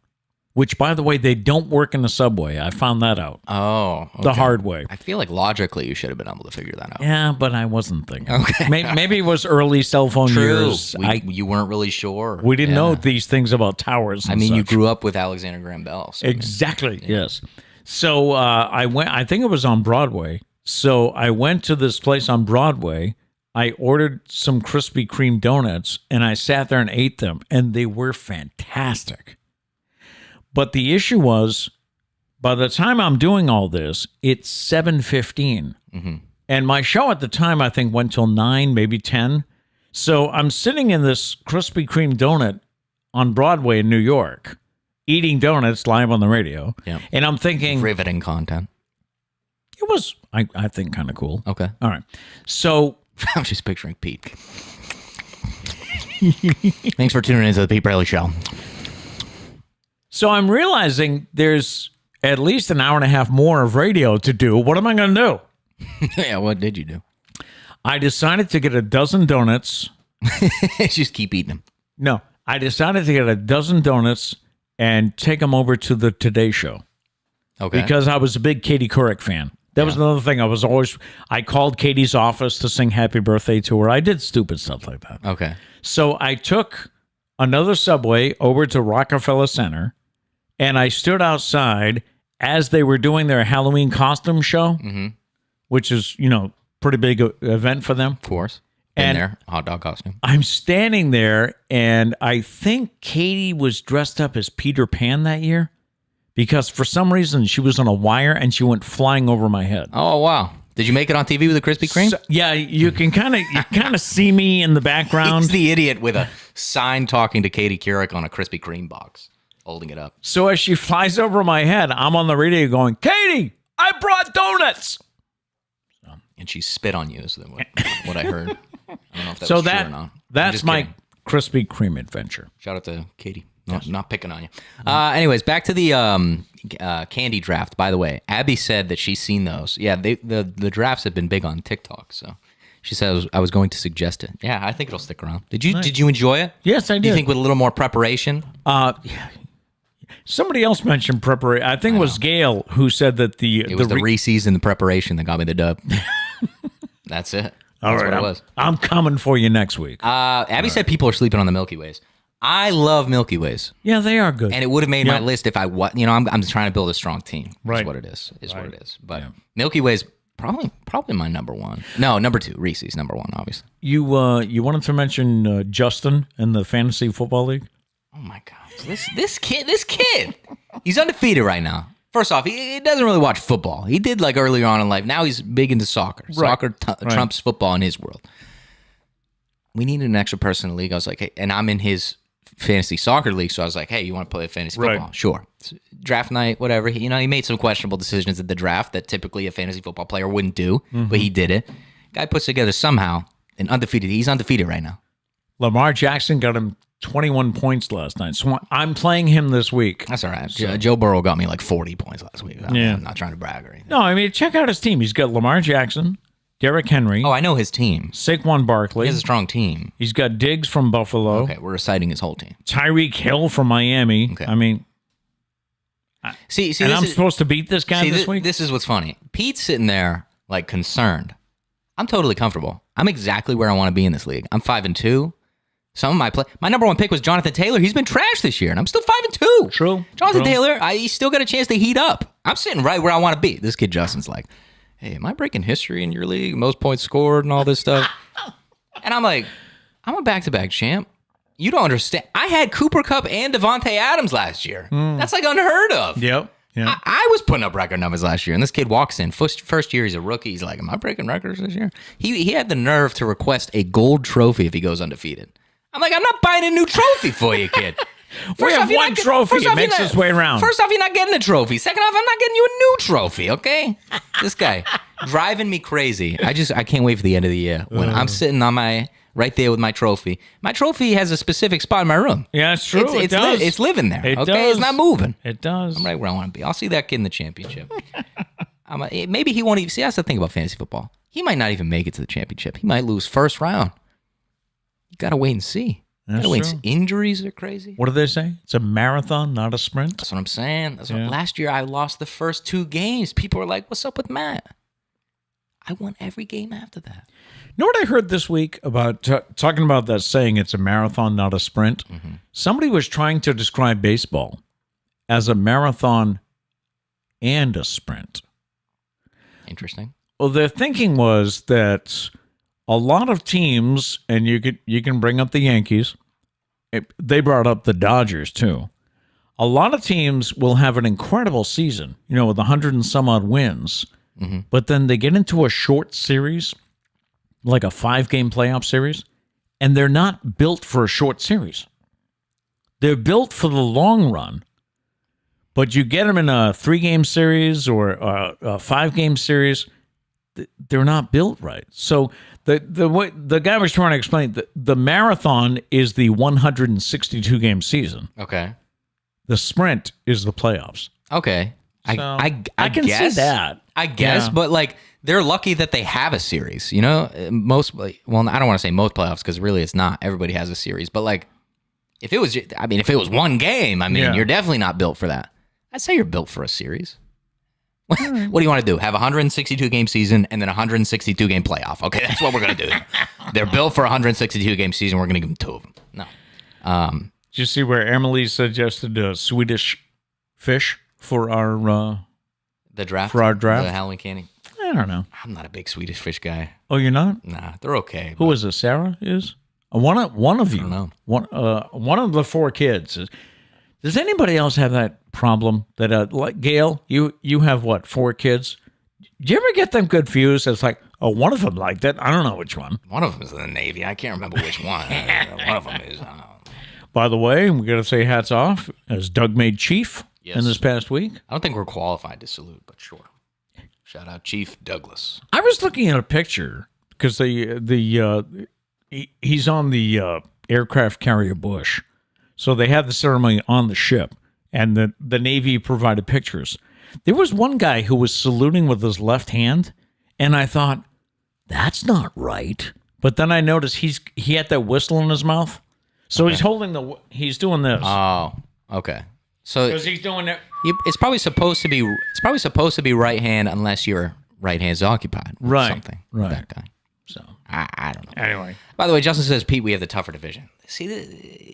which, by the way, they don't work in the subway. I found that out Oh, okay. the hard way. I feel like logically you should have been able to figure that out. Yeah, but I wasn't thinking. Okay. Maybe it was early cell phone True. years. You weren't really sure. We didn't know Yeah. these things about towers. And I mean, you such. grew up with Alexander Graham Bell. So Exactly. Yes. So I went. I think it was on Broadway. So I went to this place on Broadway. I ordered some Krispy Kreme donuts, and I sat there and ate them, and they were fantastic. But the issue was, by the time I'm doing all this, it's 7:15, and my show at the time I think went till 9, maybe 10. So I'm sitting in this Krispy Kreme donut on Broadway in New York, eating donuts live on the radio, Yeah. and I'm thinking riveting content. it was, I think, kind of cool. Okay. All right, so I'm just picturing Pete. Thanks for tuning into the Pete Braley Show. So I'm realizing there's at least an hour and a half more of radio to do. What am I going to do? Yeah, what did you do? I decided to get a dozen donuts. Just keep eating them. No, I decided to get a dozen donuts and take them over to the Today Show Okay. because I was a big Katie Couric fan. That was another thing. I called Katie's office to sing happy birthday to her. I did stupid stuff like that. Okay. So I took another subway over to Rockefeller Center, and I stood outside as they were doing their Halloween costume show, which is, pretty big event for them. Of course. And- In there, hot dog costume. I'm standing there, and I think Katie was dressed up as Peter Pan that year because for some reason she was on a wire and she went flying over my head. Oh, wow. Did you make it on TV with a Krispy Kreme? So, yeah, you can kind of see me in the background. He's the idiot with a sign talking to Katie Couric on a Krispy Kreme box, holding it up. So as she flies over my head, I'm on the radio going, "Katie, I brought donuts." And she spit on you is what I heard. I don't know if that So was true or not. I'm that's just my kidding. Krispy Kreme adventure. Shout out to Katie. No, not picking on you. Anyways, back to the candy draft. By the way, Abby said that she's seen those. Yeah, the drafts have been big on TikTok. So she said I was going to suggest it. Yeah, I think it'll stick around. Did you enjoy it? Yes, I Do you did. think with a little more preparation? Somebody else mentioned preparation. I think it was Gail who said that It was the Reese's and the preparation that got me the dub. That's it. That's what it was. I'm coming for you next week. Abby said people are sleeping on the Milky Ways. I love Milky Ways, Yeah, they are good. and it would have made my Yep. list if I'm trying to build a strong team. Right. Is what it is. What it is. But Milky Ways probably my number one. No, number two. Reese's number one, obviously. You wanted to mention Justin in the fantasy football league? Oh my god, this kid, he's undefeated right now. First off, he doesn't really watch football. He did like earlier on in life. Now he's big into soccer. Right. Soccer trumps football in his world. We needed an extra person in the league. I was like, hey, and I'm in his fantasy soccer league, so I was like, hey, you want to play fantasy Right. football? Sure. Draft night, whatever. He made some questionable decisions at the draft that typically a fantasy football player wouldn't do, but he did it. Guy puts together somehow an undefeated. He's undefeated right now. Lamar Jackson got him 21 points last night. So I'm playing him this week. That's all right. Joe Burrow got me like 40 points last week. Yeah. I'm not trying to brag or anything. No, I mean, check out his team. He's got Lamar Jackson, Derrick Henry, Oh, I know his team. Saquon Barkley. He has a strong team. He's got Diggs from Buffalo, Okay, we're reciting his whole team. Tyreek Hill from Miami. Okay. I mean, See, and this I'm is, supposed to beat this guy see, this week? This is what's funny. Pete's sitting there like concerned. I'm totally comfortable. I'm exactly where I want to be in this league. I'm 5-2. Some of my number one pick was Jonathan Taylor. He's been trash this year, and I'm still 5-2. True. Jonathan Taylor, he's still got a chance to heat up. I'm sitting right where I want to be. This kid Justin's like, hey, am I breaking history in your league? Most points scored and all this stuff. And I'm like, I'm a back-to-back champ. You don't understand. I had Cooper Kupp and Devontae Adams last year. That's like unheard of. Yep. I was putting up record numbers last year, and this kid walks in. First year, he's a rookie. He's like, am I breaking records this year? He had the nerve to request a gold trophy if he goes undefeated. I'm like, I'm not buying a new trophy for you, kid. We have one trophy. It makes its way around. First off, you're not getting a trophy. Second off, I'm not getting you a new trophy, okay? This guy, driving me crazy. I can't wait for the end of the year when I'm sitting on right there with my trophy. My trophy has a specific spot in my room. Yeah, it's true. It does. It's living there, It okay? does. It's not moving. It does. I'm right where I want to be. I'll see that kid in the championship. Maybe he won't even. See, that's the thing about fantasy football. He might not even make it to the championship. He might lose first round. You got to wait and see. That's Wait, true. injuries are crazy. What do they say? It's a marathon, not a sprint. That's what I'm saying. Last year, I lost the first 2 games. People were like, what's up with Matt? I won every game after that. You know what I heard this week about talking about that saying it's a marathon, not a sprint? Mm-hmm. Somebody was trying to describe baseball as a marathon and a sprint. Interesting. Well, their thinking was that a lot of teams, and you can bring up the Yankees. They brought up the Dodgers too. A lot of teams will have an incredible season, with 100 and some odd wins, but then they get into a short series, like a 5-game playoff series, and they're not built for a short series. They're built for the long run, but you get them in a 3-game series or a 5-game series, they're not built right. So the guy was trying to explain that the marathon is the 162 game season. Okay. The sprint is the playoffs. Okay. So, I can guess, see that. I guess, Yeah. but like they're lucky that they have a series. Most. Well, I don't want to say most playoffs because really it's not. Everybody has a series, but like if it was 1 game, you're definitely not built for that. I'd say you're built for a series. What do you want to do? Have a 162 game season and then a 162 game playoff? Okay, that's what we're gonna do. They're built for a 162 game season. We're gonna give them 2 of them. No. Did you see where Emily suggested Swedish fish for our The draft for our draft? the Halloween candy. I don't know. I'm not a big Swedish fish guy. Oh, you're not? Nah, they're okay. Who is it? Sarah is one of you. don't know. One of the 4 kids. Does anybody else have that problem that like Gail? You have what, 4 kids? Do you ever get them confused? It's like, oh, one of them liked it. I don't know which one. One of them is in the Navy. I can't remember which one. One of them is. By the way, we got to say hats off as Doug made chief in this past week. I don't think we're qualified to salute, but sure. Shout out Chief Douglas. I was looking at a picture because he's on the aircraft carrier Bush. So they had the ceremony on the ship, and the Navy provided pictures. There was one guy who was saluting with his left hand, and I thought, that's not right. But then I noticed he had that whistle in his mouth. So he's he's doing this. Oh, okay. So Because he's doing it. it's probably supposed to be right hand unless your right hand's occupied. With Right, Something. right. That guy. So I don't know. anyway. By the way, Justin says, Pete, we have the tougher division. See,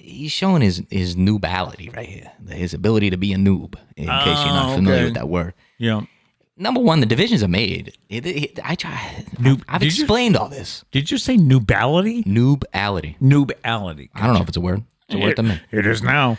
he's showing his noobality right here. His ability to be a noob, in case you're not familiar with that word. Yeah. Number one, the divisions are made. I've explained all this. Did you say noobality? Noobality. Noobality. I don't know if it's a word. It's a word to me. It is now.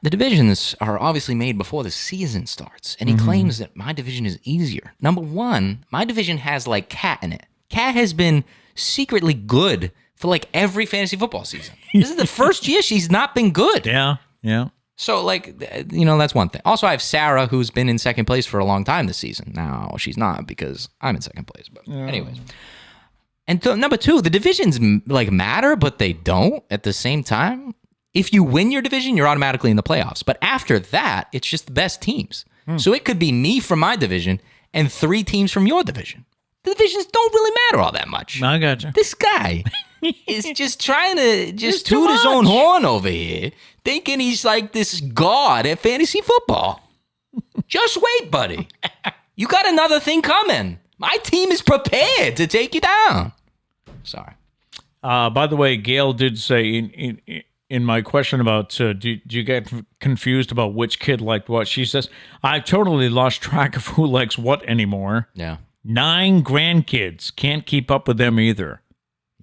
The divisions are obviously made before the season starts, and he claims that my division is easier. Number one, my division has like Cat in it. Cat has been secretly good for like every fantasy football season. This is the first year she's not been good. Yeah. Yeah. So, like, that's one thing. Also, I have Sarah, who's been in second place for a long time this season. Now, she's not because I'm in second place. But anyways. And number two, the divisions, like, matter, but they don't at the same time. If you win your division, you're automatically in the playoffs. But after that, it's just the best teams. So it could be me from my division and 3 teams from your division. The divisions don't really matter all that much. I got you. This guy is just trying to It's toot too his own much. horn over here, thinking he's like this god at fantasy football. Just wait, buddy. You got another thing coming. My team is prepared to take you down. Sorry. By the way, Gail did say in my question about do you get confused about which kid liked what? She says, I totally lost track of who likes what anymore. Yeah. 9 grandkids. Can't keep up with them either.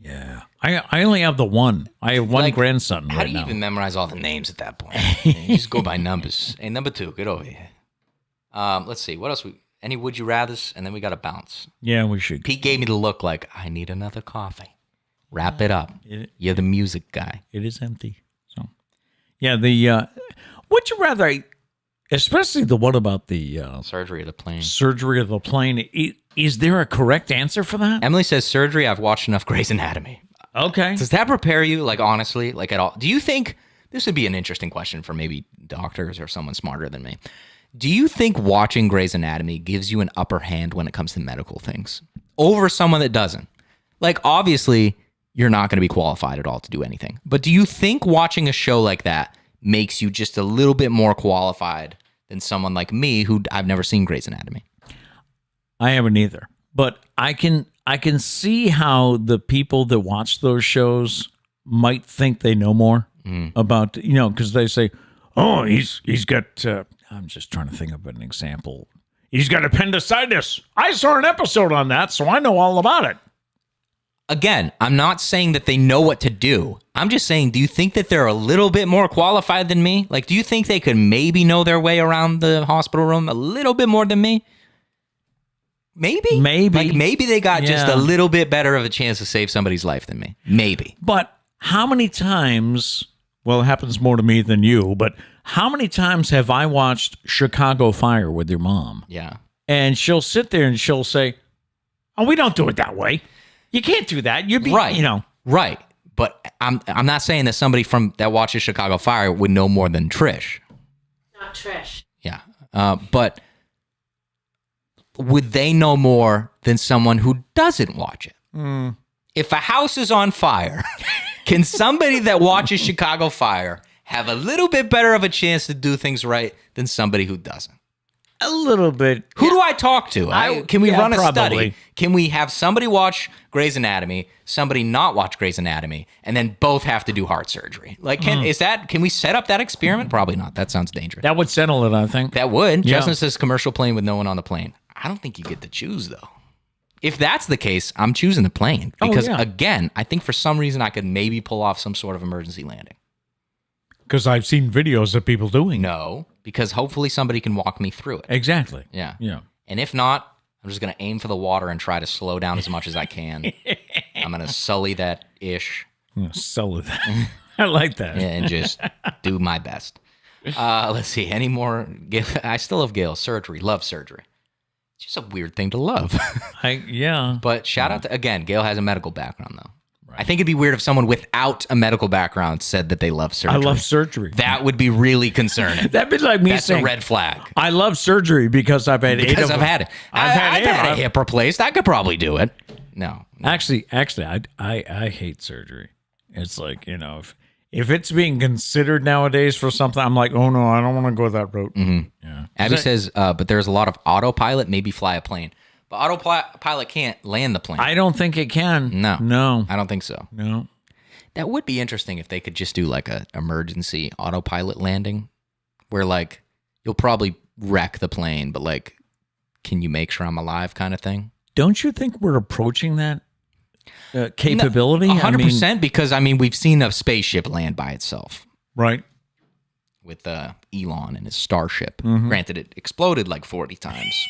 Yeah. I only have the one. I have one grandson How right do you now. even memorize all the names at that point? You just go by numbers. Hey, number 2, get over here. Let's see. What else? Any would you rathers? And then we got to bounce. Yeah, we should. Pete gave me the look like, I need another coffee. Wrap it up. You're the music guy. It is empty. So, yeah, the would you rather, especially the one about the Surgery of the plane. surgery of the plane, is there a correct answer for that? Emily says, surgery, I've watched enough Grey's Anatomy. Okay. Does that prepare you, like, honestly, like, at all? Do you think, this would be an interesting question for maybe doctors or someone smarter than me. Do you think watching Grey's Anatomy gives you an upper hand when it comes to medical things over someone that doesn't? Like, obviously, you're not going to be qualified at all to do anything. But do you think watching a show like that makes you just a little bit more qualified than someone like me who I've never seen Grey's Anatomy? I haven't either. But I can see how the people that watch those shows might think they know more about, because they say, oh, he's got, I'm just trying to think of an example. He's got appendicitis. I saw an episode on that, so I know all about it. Again, I'm not saying that they know what to do. I'm just saying, do you think that they're a little bit more qualified than me? Like, do you think they could maybe know their way around the hospital room a little bit more than me? Maybe? Like, maybe they got just a little bit better of a chance to save somebody's life than me. Maybe. But how many times, well, it happens more to me than you, but how many times have I watched Chicago Fire with your mom? Yeah. And she'll sit there and she'll say, oh, we don't do it that way. You can't do that. You'd be, right. Right. But I'm not saying that somebody that watches Chicago Fire would know more than Trish. Not Trish. Yeah. But would they know more than someone who doesn't watch it? If a house is on fire, can somebody that watches Chicago Fire have a little bit better of a chance to do things right than somebody who doesn't? A little bit. Who do I talk to? Can we run a probably. study? Can we have somebody watch Grey's Anatomy, somebody not watch Grey's Anatomy, and then both have to do heart surgery? Like, can we set up that experiment? Probably not. That sounds dangerous. That would settle it, I think. That would. Yeah. Justin says commercial plane with no one on the plane. I don't think you get to choose, though. If that's the case, I'm choosing the plane. Because, again, I think for some reason I could maybe pull off some sort of emergency landing. Because I've seen videos of people doing it. No, because hopefully somebody can walk me through it. Exactly. Yeah. Yeah. And if not, I'm just going to aim for the water and try to slow down as much as I can. I'm going to sully that ish. Sell it. I like that. And just do my best. Let's see. Any more? I still love Gail. Surgery. Love surgery. It's just a weird thing to love. But shout out to, again, Gail has a medical background, though. Right. I think it'd be weird if someone without a medical background said that they love surgery. I love surgery. That would be really concerning. That'd be like me saying, that's a red flag. I love surgery because I've had 8 of them. Because I've had it. I've had a hip replaced. I could probably do it. No. Actually, I hate surgery. It's like, if it's being considered nowadays for something, I'm like, oh no, I don't want to go that route. Mm-hmm. Yeah. Abby says, but there's a lot of autopilot, maybe fly a plane. But autopilot can't land the plane. I don't think it can. No. I don't think so. No. That would be interesting if they could just do like a emergency autopilot landing where like you'll probably wreck the plane, but like, can you make sure I'm alive kind of thing? Don't you think we're approaching that capability? 100% because, we've seen a spaceship land by itself. Right. With Elon and his Starship. Mm-hmm. Granted, it exploded like 40 times.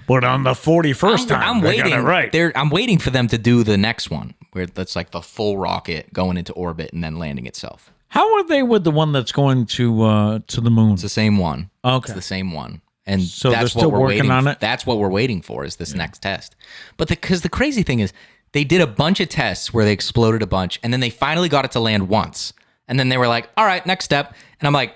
But on the 41st time, I'm waiting. Got it right. I'm waiting for them to do the next one, where that's like the full rocket going into orbit and then landing itself. How are they with the one that's going to the moon? It's the same one. Okay, it's the same one, and so that's they're still what we're working waiting on it. That's what we're waiting for is this next test. But because the crazy thing is, they did a bunch of tests where they exploded a bunch, and then they finally got it to land once, and then they were like, "All right, next step," and I'm like.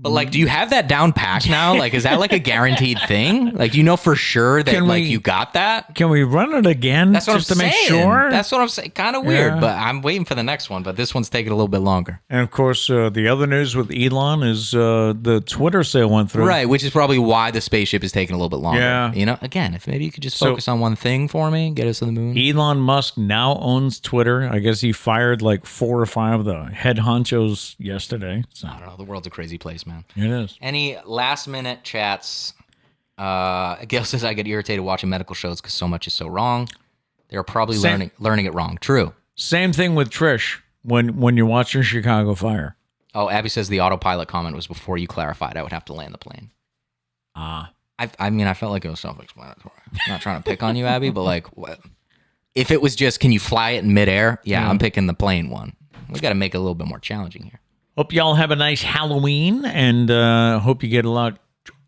But like, do you have that down packed now? Like, is that like a guaranteed thing? Like, do you know for sure that you got that? Can we run it again? That's what just I'm to make saying. sure. That's what I'm saying. Kind of weird, Yeah. but I'm waiting for the next one. But this one's taking a little bit longer. And of course, the other news with Elon is the Twitter sale went through. Right, which is probably why the spaceship is taking a little bit longer. Yeah. You know, again, if maybe you could just focus on one thing for me, get us to the moon. Elon Musk now owns Twitter. I guess he fired like 4 or 5 of the head honchos yesterday. So I don't know. The world's a crazy place, man. it is. Any last minute chats? Gail says I get irritated watching medical shows because so much is so wrong. They're probably learning it wrong. True. Same thing with Trish when you're watching Chicago Fire. Oh, Abby says the autopilot comment was before you clarified I would have to land the plane. I mean, I felt like it was self-explanatory. I'm not trying to pick on you, Abby, but like, what? If it was just, can you fly it in midair? Yeah, I'm picking the plane one. We got to make it a little bit more challenging here. Hope y'all have a nice Halloween, and hope you get a lot.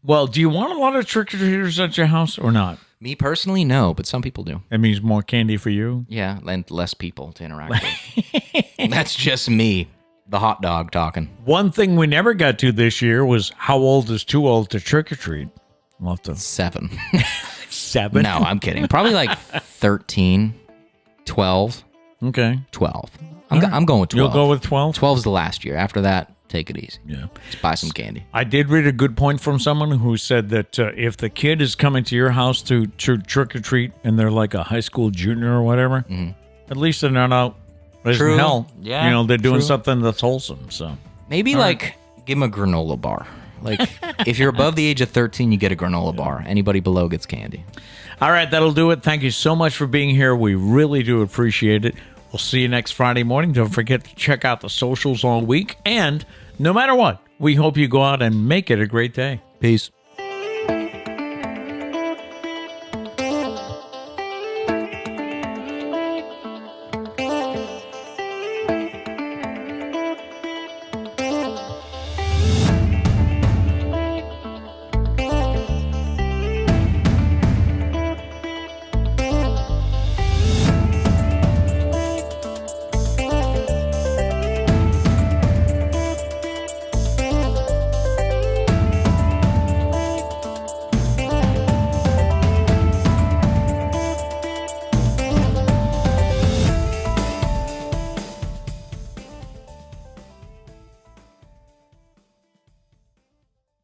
Well, do you want a lot of trick-or-treaters at your house or not? Me personally, no, but some people do. That means more candy for you? Yeah, and less people to interact with. That's just me, the hot dog talking. One thing we never got to this year was how old is too old to trick-or-treat? We'll have to 7. 7? No, I'm kidding. Probably like 13, 12. Okay. 12. I'm going with 12. You'll go with 12? 12's the last year. After that, take it easy. Yeah. Just buy some candy. I did read a good point from someone who said that if the kid is coming to your house to trick-or-treat and they're like a high school junior or whatever, at least they're not out raising True. hell. Yeah, You know, they're doing true. something that's wholesome. So Maybe give them a granola bar. Like if you're above the age of 13, you get a granola bar. Anybody below gets candy. All right, that'll do it. Thank you so much for being here. We really do appreciate it. We'll see you next Friday morning. Don't forget to check out the socials all week. And no matter what, we hope you go out and make it a great day. Peace.